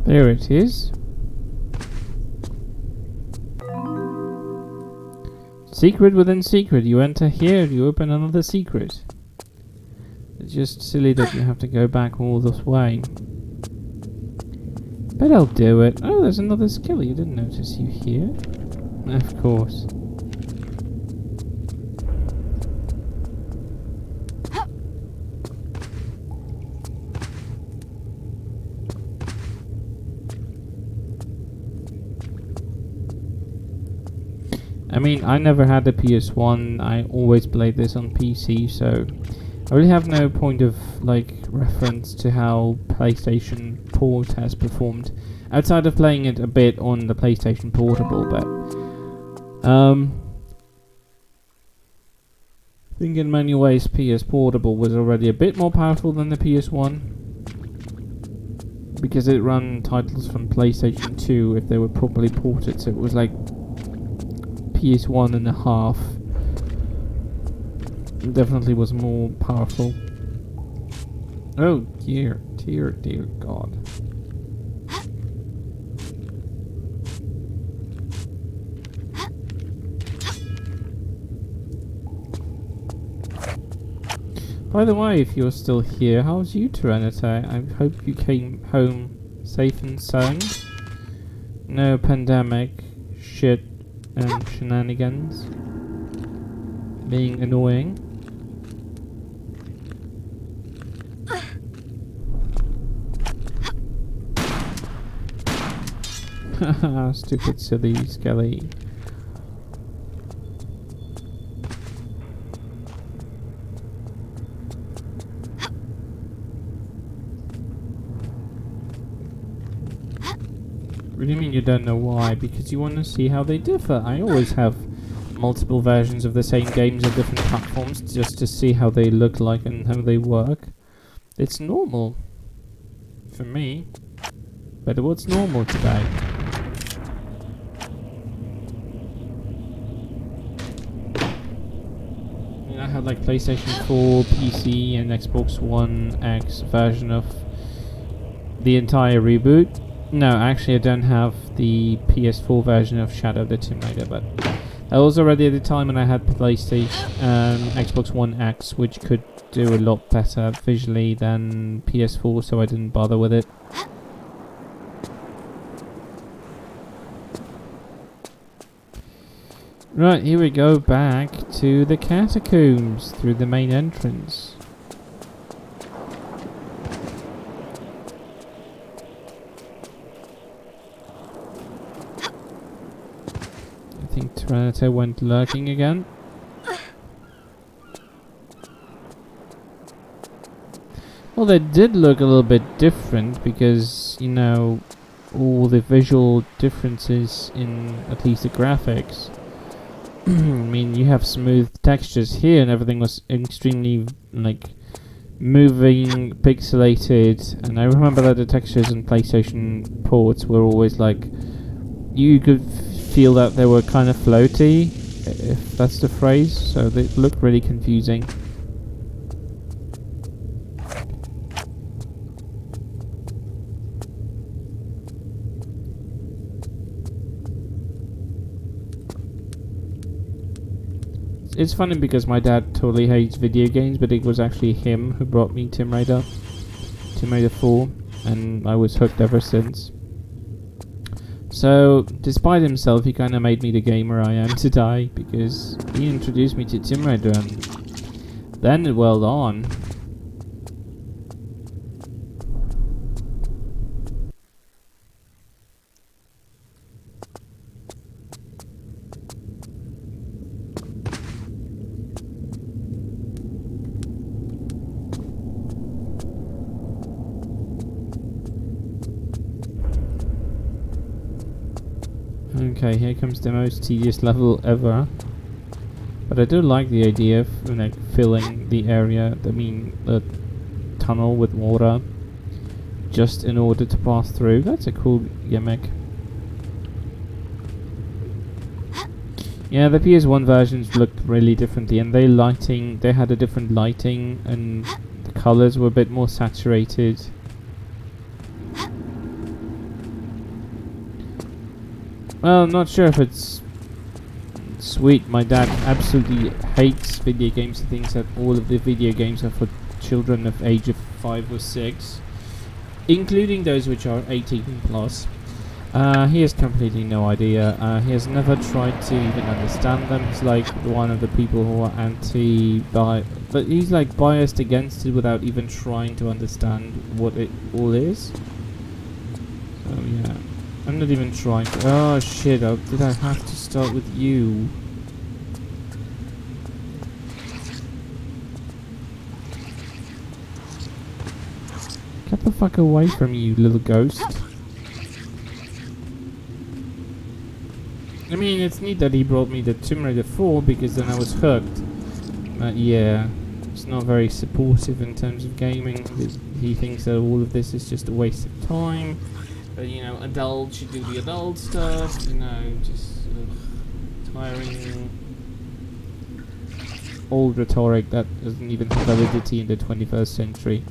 There it is. Secret within secret. You enter here, you open another secret. It's just silly that you have to go back all this way. But I'll do it. Oh, there's another skill. You didn't notice you here? Of course. I mean, I never had a PS1. I always played this on PC, so I really have no point of like reference to how PlayStation Port has performed outside of playing it a bit on the PlayStation Portable. But I think in many ways PS Portable was already a bit more powerful than the PS1 because it ran titles from PlayStation 2 if they were properly ported, so it was like PS1 and a half. It definitely was more powerful. Oh dear God. By the way, if you're still here, how's you, Tyranitar? I hope you came home safe and sound. No pandemic shit and shenanigans being annoying. Haha, stupid silly Skelly. What do you mean you don't know why? Because you want to see how they differ. I always have multiple versions of the same games on different platforms just to see how they look like and how they work. It's normal. For me. But what's normal today? I had like PlayStation 4, PC and Xbox One X version of the entire reboot. No, actually I don't have the PS4 version of Shadow the Tomb Raider, but that was already at the time when I had PlayStation Xbox One X, which could do a lot better visually than PS4, so I didn't bother with it. Right, here we go back to the catacombs through the main entrance. I think Tyranitar went lurking again. Well, they did look a little bit different because, you know, all the visual differences in at least the graphics. I mean, you have smooth textures here and everything was extremely, like, moving, pixelated. And I remember that the textures in PlayStation ports were always, like, you could feel that they were kind of floaty, if that's the phrase. So they looked really confusing. It's funny because my dad totally hates video games, but it was actually him who brought me Tomb Raider 4, and I was hooked ever since. So, despite himself, he kind of made me the gamer I am today, because he introduced me to Tomb Raider, and then it went on. Okay, here comes the most tedious level ever. But I do like the idea of, like, filling the area, the tunnel with water, just in order to pass through. That's a cool gimmick. Yeah, the PS1 versions looked really differently, and they had a different lighting, and the colors were a bit more saturated. Well, I'm not sure if it's sweet. My dad absolutely hates video games. He thinks that all of the video games are for children of age of 5 or 6, including those which are 18 plus. He has completely no idea. He has never tried to even understand them. He's like one of the people who are but he's like biased against it without even trying to understand what it all is. So yeah. I'm not even trying to. Oh shit, did I have to start with you? Get the fuck away from you, little ghost. I mean, it's neat that he brought me the Tomb Raider 4 because then I was hooked. But yeah, it's not very supportive in terms of gaming. He thinks that all of this is just a waste of time. But you know, adults should do the adult stuff, you know, just tiring old rhetoric that doesn't even have validity in the 21st century.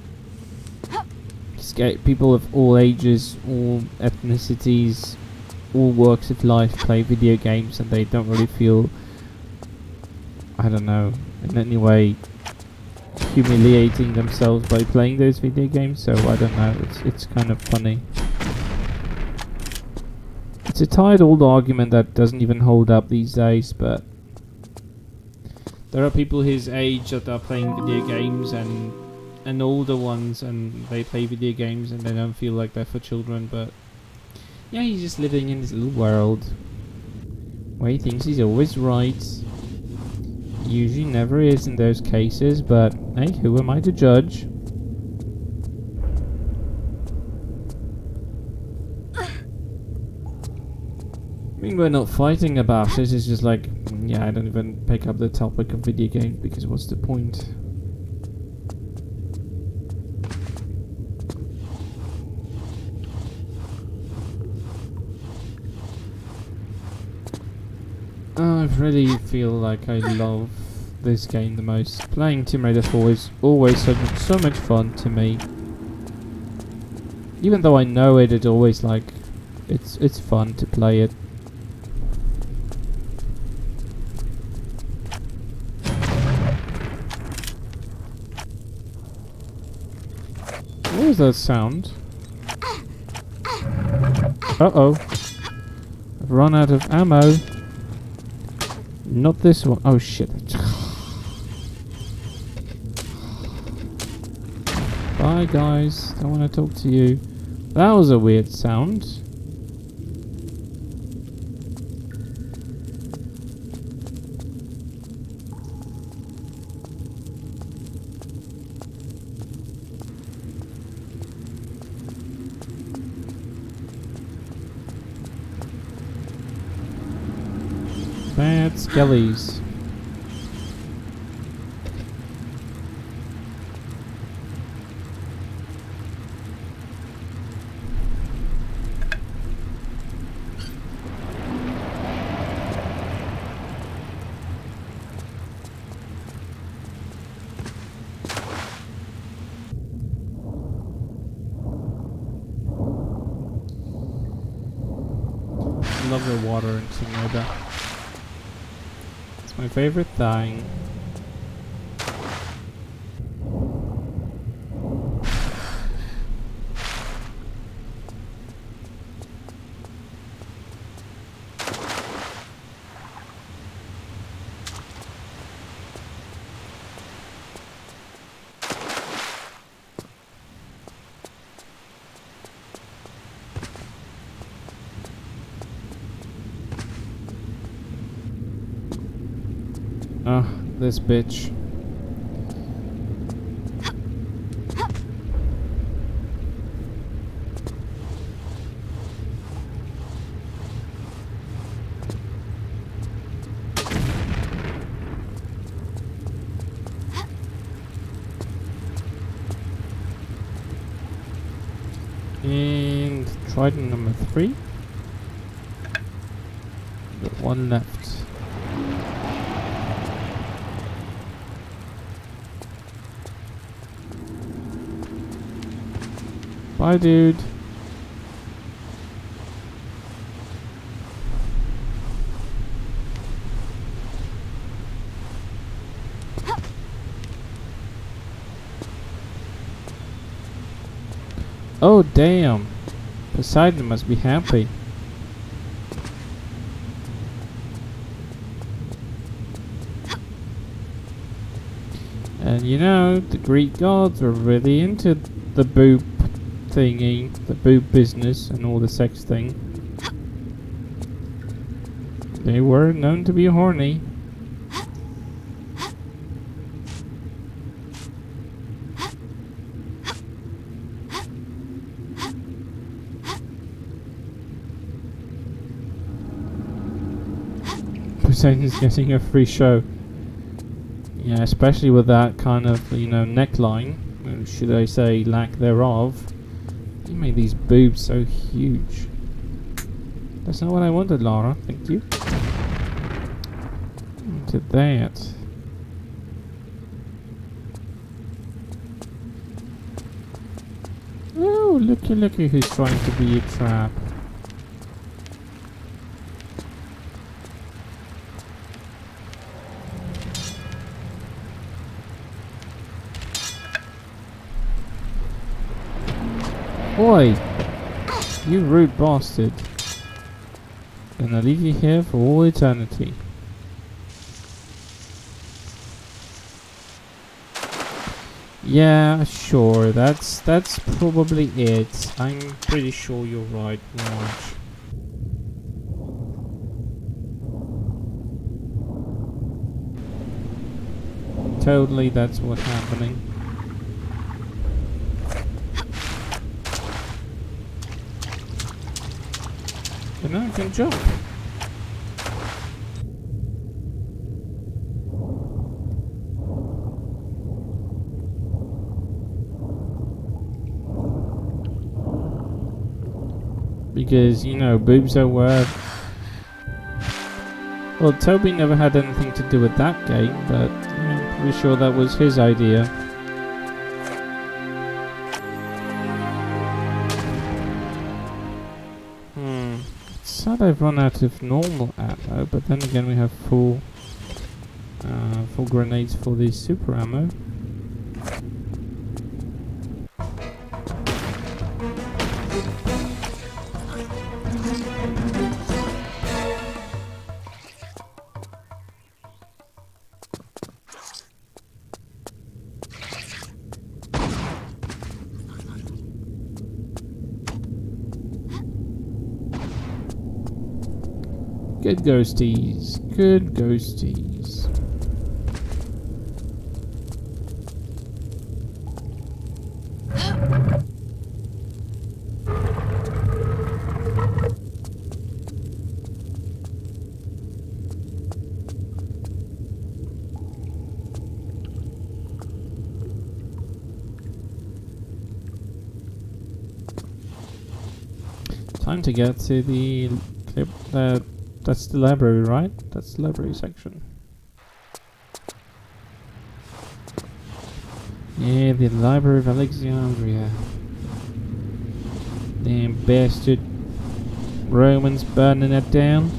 Just get people of all ages, all ethnicities, all walks of life play video games and they don't really feel, I don't know, in any way humiliating themselves by playing those video games, so I don't know, it's kind of funny. It's a tired old argument that doesn't even hold up these days, but there are people his age that are playing video games and older ones, and they play video games and they don't feel like they're for children, but yeah, he's just living in this little world where he thinks he's always right. Usually never is in those cases, but hey, who am I to judge? I mean, we're not fighting about it, it's just like, yeah, I don't even pick up the topic of video games because what's the point? I really feel like I love this game the most. Playing Tomb Raider 4 is always so much fun to me. Even though I know it, it's always like, it's fun to play it. What was that sound? Uh-oh. I've run out of ammo. Not this one. Oh shit. Bye guys. Don't want to talk to you. That was a weird sound. Bad skellies. Love the water in Tomb Raider. It's my favorite thing. Ah, this bitch. And Trident number 3. Got one left. Bye, dude. Oh, damn. Poseidon must be happy. And you know, the Greek gods were really into the boob thingy, the boob business and all the sex thing. They were known to be horny. Satan's getting a free show. Yeah, especially with that kind of, you know, neckline, or should I say lack thereof. You made these boobs so huge. That's not what I wanted, Laura. Thank you. To that. Oh, looky who's trying to be a trap. Boy, you rude bastard. Gonna leave you here for all eternity. Yeah, sure, that's probably it. I'm pretty sure you're right, Marge. Totally, that's what's happening. You know, I can jump. Because, you know, boobs are worth... Well, Toby never had anything to do with that game, but I'm pretty sure that was his idea. It's sad I've run out of normal ammo, but then again we have full grenades for the super ammo. Good ghosties, good ghosties. Time to get to the clip. That's the library, right? That's the library section. Yeah, the Library of Alexandria. Damn bastard Romans burning it down.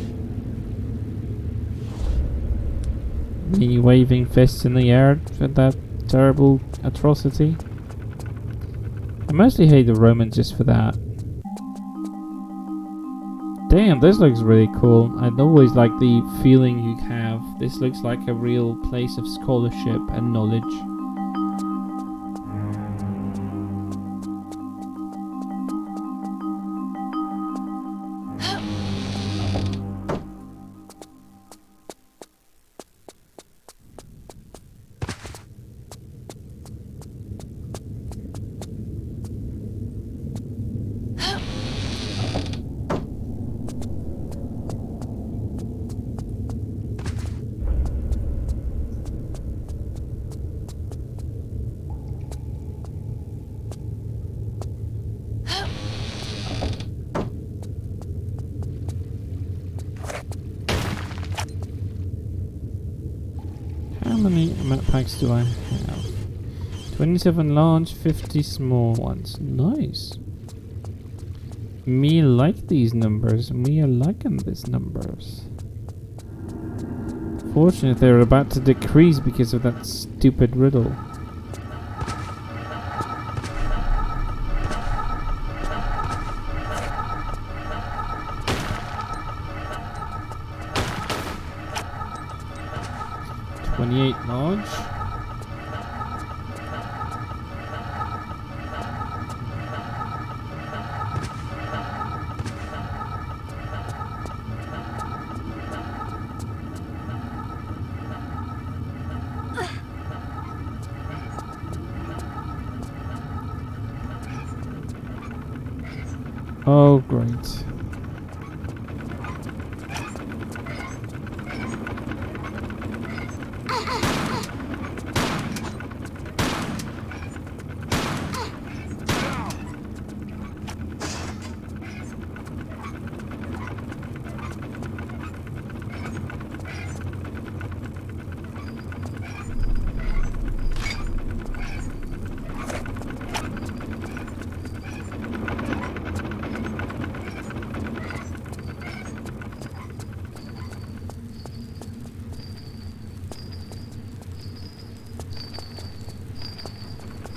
Me waving fists in the air for that terrible atrocity. I mostly hate the Romans just for that. Damn, this looks really cool. I'd always like the feeling you have. This looks like a real place of scholarship and knowledge. How many map packs do I have? 27 large, 50 small ones. Nice. Me like these numbers. Me liking these numbers. Fortunately, they're about to decrease because of that stupid riddle. Large. Oh, great.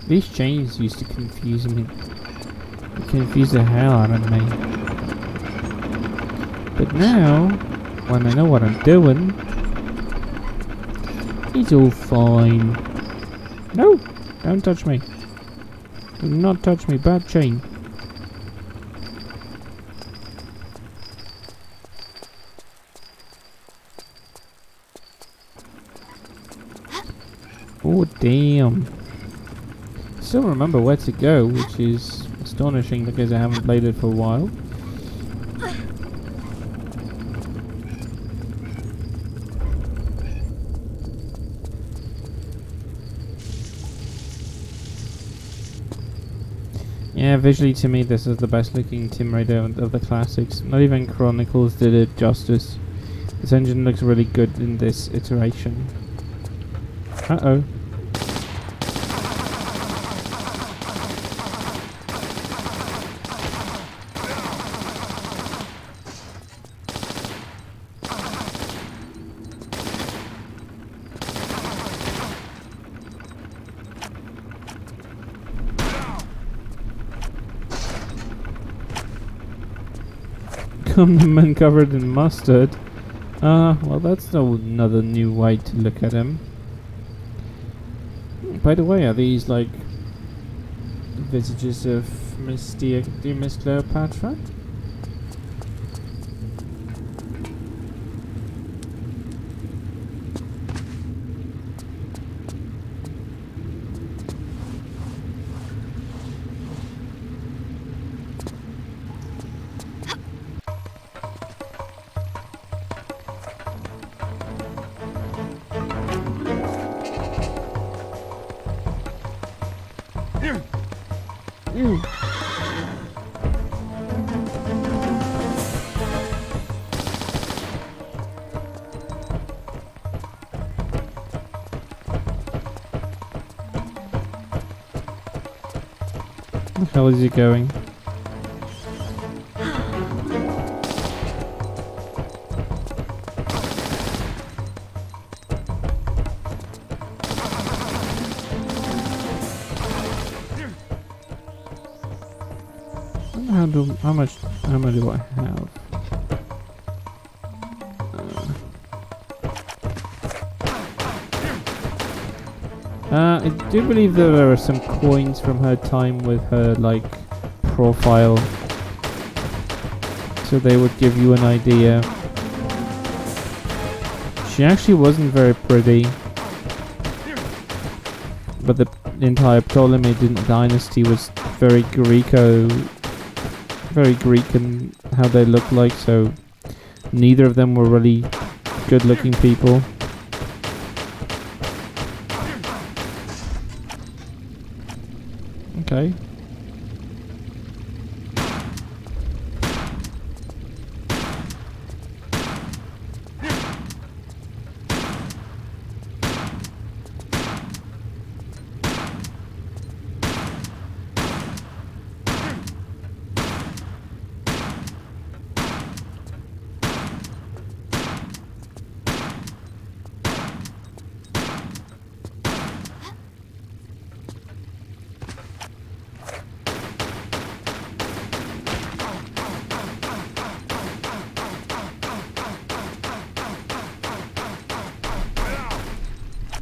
These chains used to confuse me. They confuse the hell out of me. But now, when I know what I'm doing, it's all fine. No! Don't touch me. Do not touch me, bad chain. Oh damn. Still remember where to go, which is astonishing because I haven't played it for a while. Yeah, visually to me this is the best looking Tomb Raider of the classics. Not even Chronicles did it justice. This engine looks really good in this iteration. Uh-oh. Condiment covered in mustard. Well that's another new way to look at him. By the way, are these like visages of dear Miss Cleopatra? Where the hell is he going? How much ammo do I have? I do believe that there are some coins from her time with her, like, profile. So they would give you an idea. She actually wasn't very pretty. But the entire Ptolemy dynasty was very Greek in how they looked like, so neither of them were really good looking people. Okay.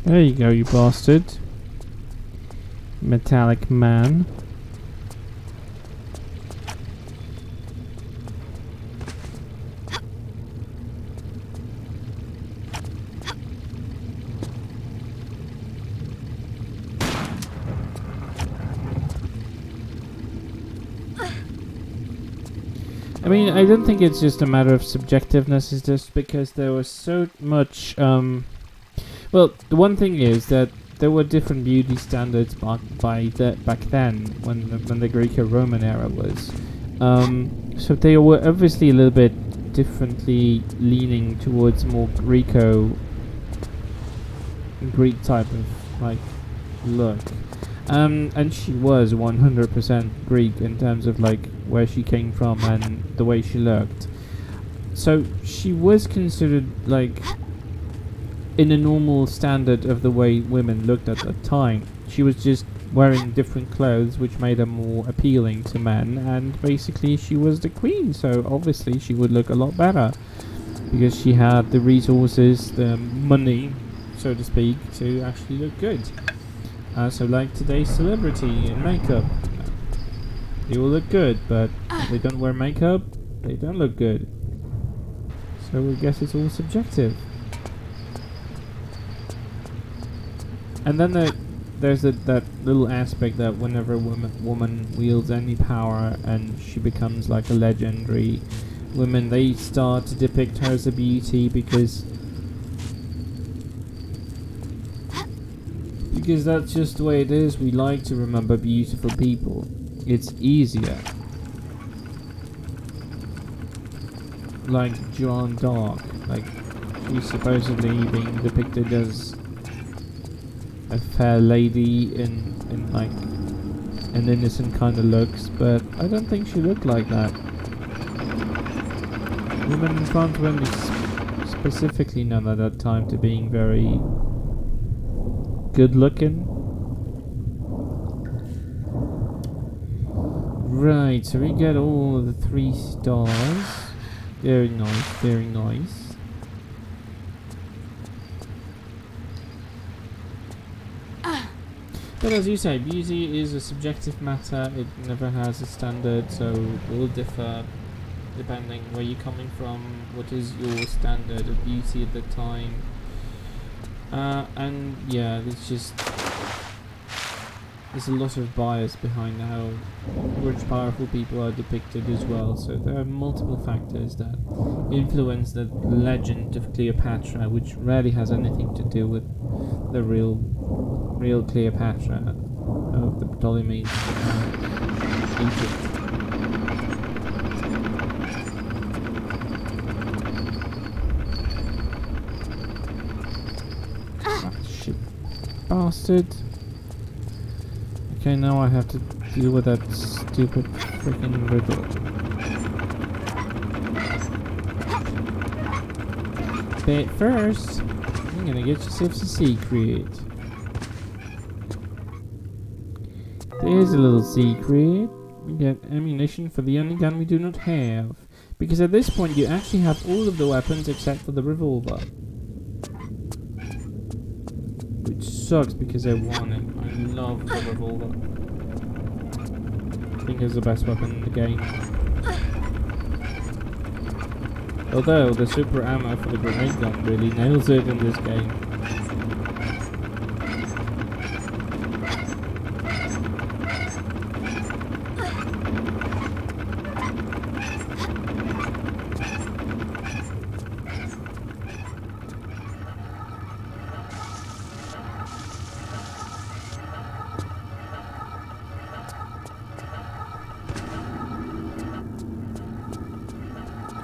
There you go, you bastard. Metallic man. I mean, I don't think it's just a matter of subjectiveness, it's just because there was so much, well, the one thing is that there were different beauty standards back then, when the Greco-Roman era was. So they were obviously a little bit differently leaning towards more Greek type of, like, look. And she was 100% Greek in terms of, like, where she came from and the way she looked. So she was considered, like, in a normal standard of the way women looked at the time. she was just wearing different clothes which made her more appealing to men, and basically she was the queen, so obviously she would look a lot better because she had the resources, the money, so to speak, to actually look good. So like today's celebrity in makeup, they all look good, but if they don't wear makeup, they don't look good. So I guess it's all subjective. And then there's that little aspect that whenever a woman wields any power and she becomes like a legendary woman, they start to depict her as a beauty because that's just the way it is. We like to remember beautiful people. It's easier. Like Joan d'Arc, like she's supposedly being depicted as a fair lady in like an innocent kind of looks, but I don't think she looked like that. Women in France weren't specifically known at that time to being very good looking. Right, so we get all of the 3 stars. Very nice, very nice. But as you say, beauty is a subjective matter. It never has a standard, so it will differ depending where you're coming from, what is your standard of beauty at the time. And yeah, there's a lot of bias behind how rich, powerful people are depicted as well. So there are multiple factors that influence the legend of Cleopatra, which rarely has anything to do with the real Cleopatra of the Ptolemies Egypt. Shit, bastard. Okay, now I have to deal with that stupid freaking riddle. But first, I'm gonna get yourself a secret. There's a little secret. We get ammunition for the only gun we do not have. Because at this point you actually have all of the weapons except for the revolver. Which sucks because I want it. I love the revolver. I think it's the best weapon in the game. Although the super ammo for the grenade gun really nails it in this game.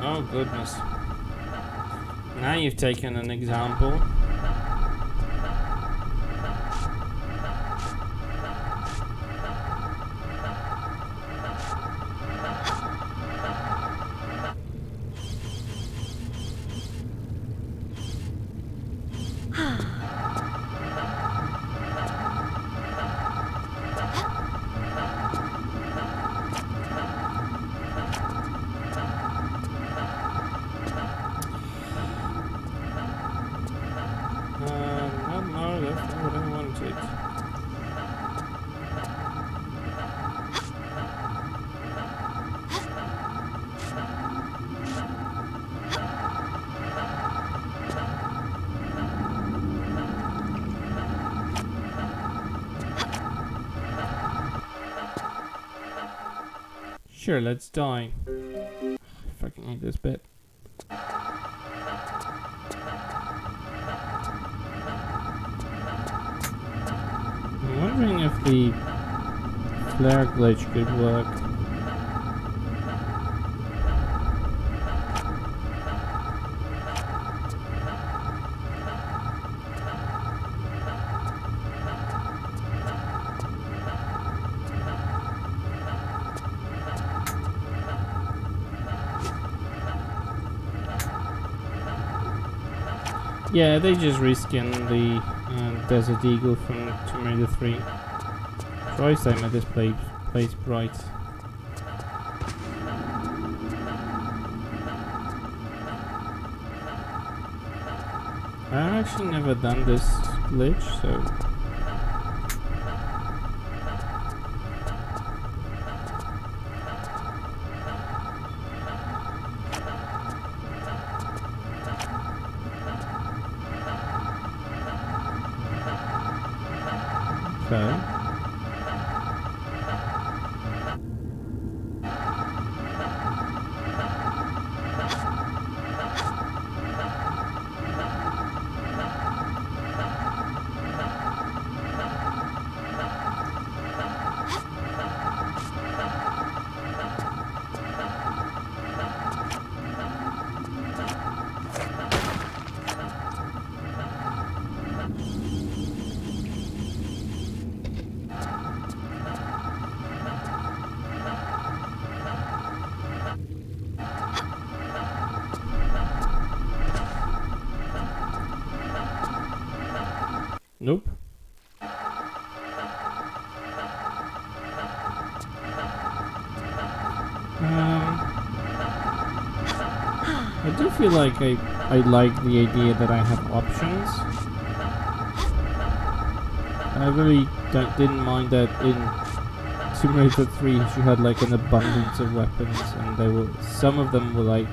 Oh goodness. Now you've taken an example. No, that's not what I wanted. Sure, let's die. I fucking hate this bit. I'm wondering if the flare glitch could work. Yeah, they just reskin the and Desert Eagle from Tomb Raider 3. Twice I met this place bright. I've actually never done this glitch, so... Okay. Nope. I do feel like I like the idea that I have options. And I really didn't mind that in Tomb Raider 3 you had like an abundance of weapons, and some of them were like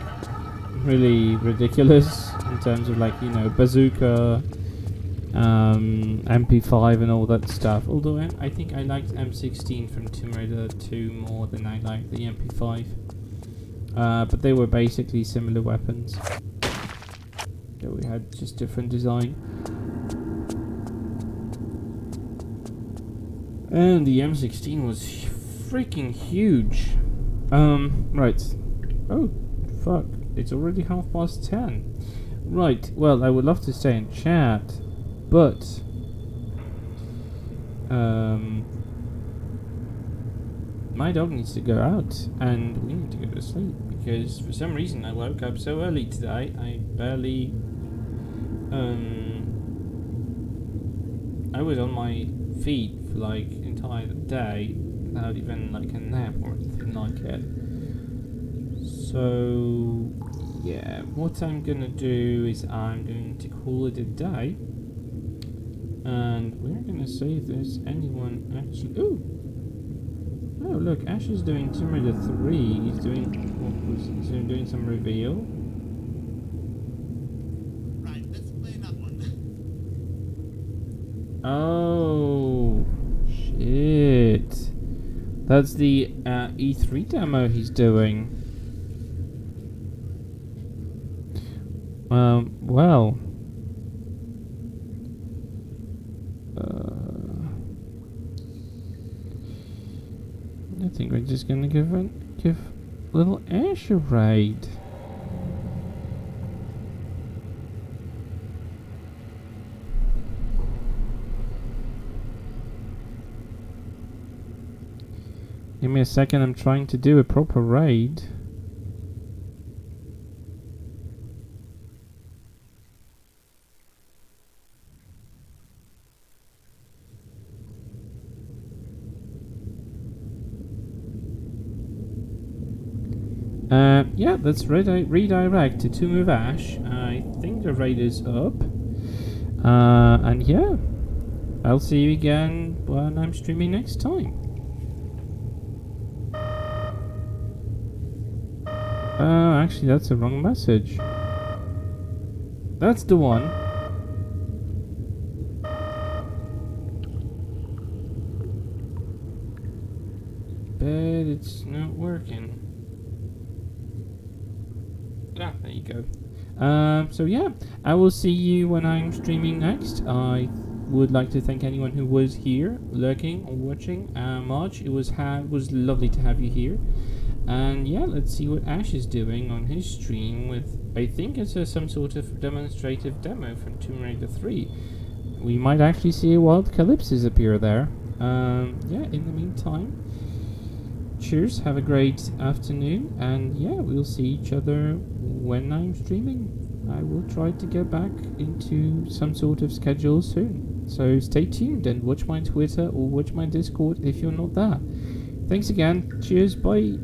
really ridiculous in terms of like, you know, bazooka, MP5 and all that stuff. Although I think I liked M16 from Tomb Raider 2 more than I liked the MP5. But they were basically similar weapons. Yeah, we had just different design. And the M16 was freaking huge. Right. Oh, fuck. It's already 10:30. Right, well, I would love to stay in chat, but my dog needs to go out, and we need to go to sleep, because for some reason I woke up so early today. I barely I was on my feet for like the entire day without even like a nap or anything like it. So yeah, what I'm gonna do is I'm going to call it a day, and we're gonna see if there's anyone actually. Oh look, Ash is doing Tomb Raider 3. He's doing some reveal. Right, let's play that one. Oh shit. That's the E3 demo he's doing. Well. I think we're just gonna give little Ash a raid. Give me a second, I'm trying to do a proper raid. Yeah, let's redirect to Tomb of Ash. I think the raid is up. And yeah, I'll see you again when I'm streaming next time. Actually, that's the wrong message. That's the one. But it's not working. Ah, there you go. So yeah, I will see you when I'm streaming next. I would like to thank anyone who was here, lurking or watching. Marge, it was lovely to have you here. And yeah, let's see what Ash is doing on his stream with, I think it's some sort of demonstrative demo from Tomb Raider 3. We might actually see a wild Calypsis appear there. Yeah, in the meantime, cheers, have a great afternoon, and yeah, we'll see each other when I'm streaming. I will try to get back into some sort of schedule soon. So stay tuned and watch my Twitter or watch my Discord if you're not there. Thanks again. Cheers. Bye.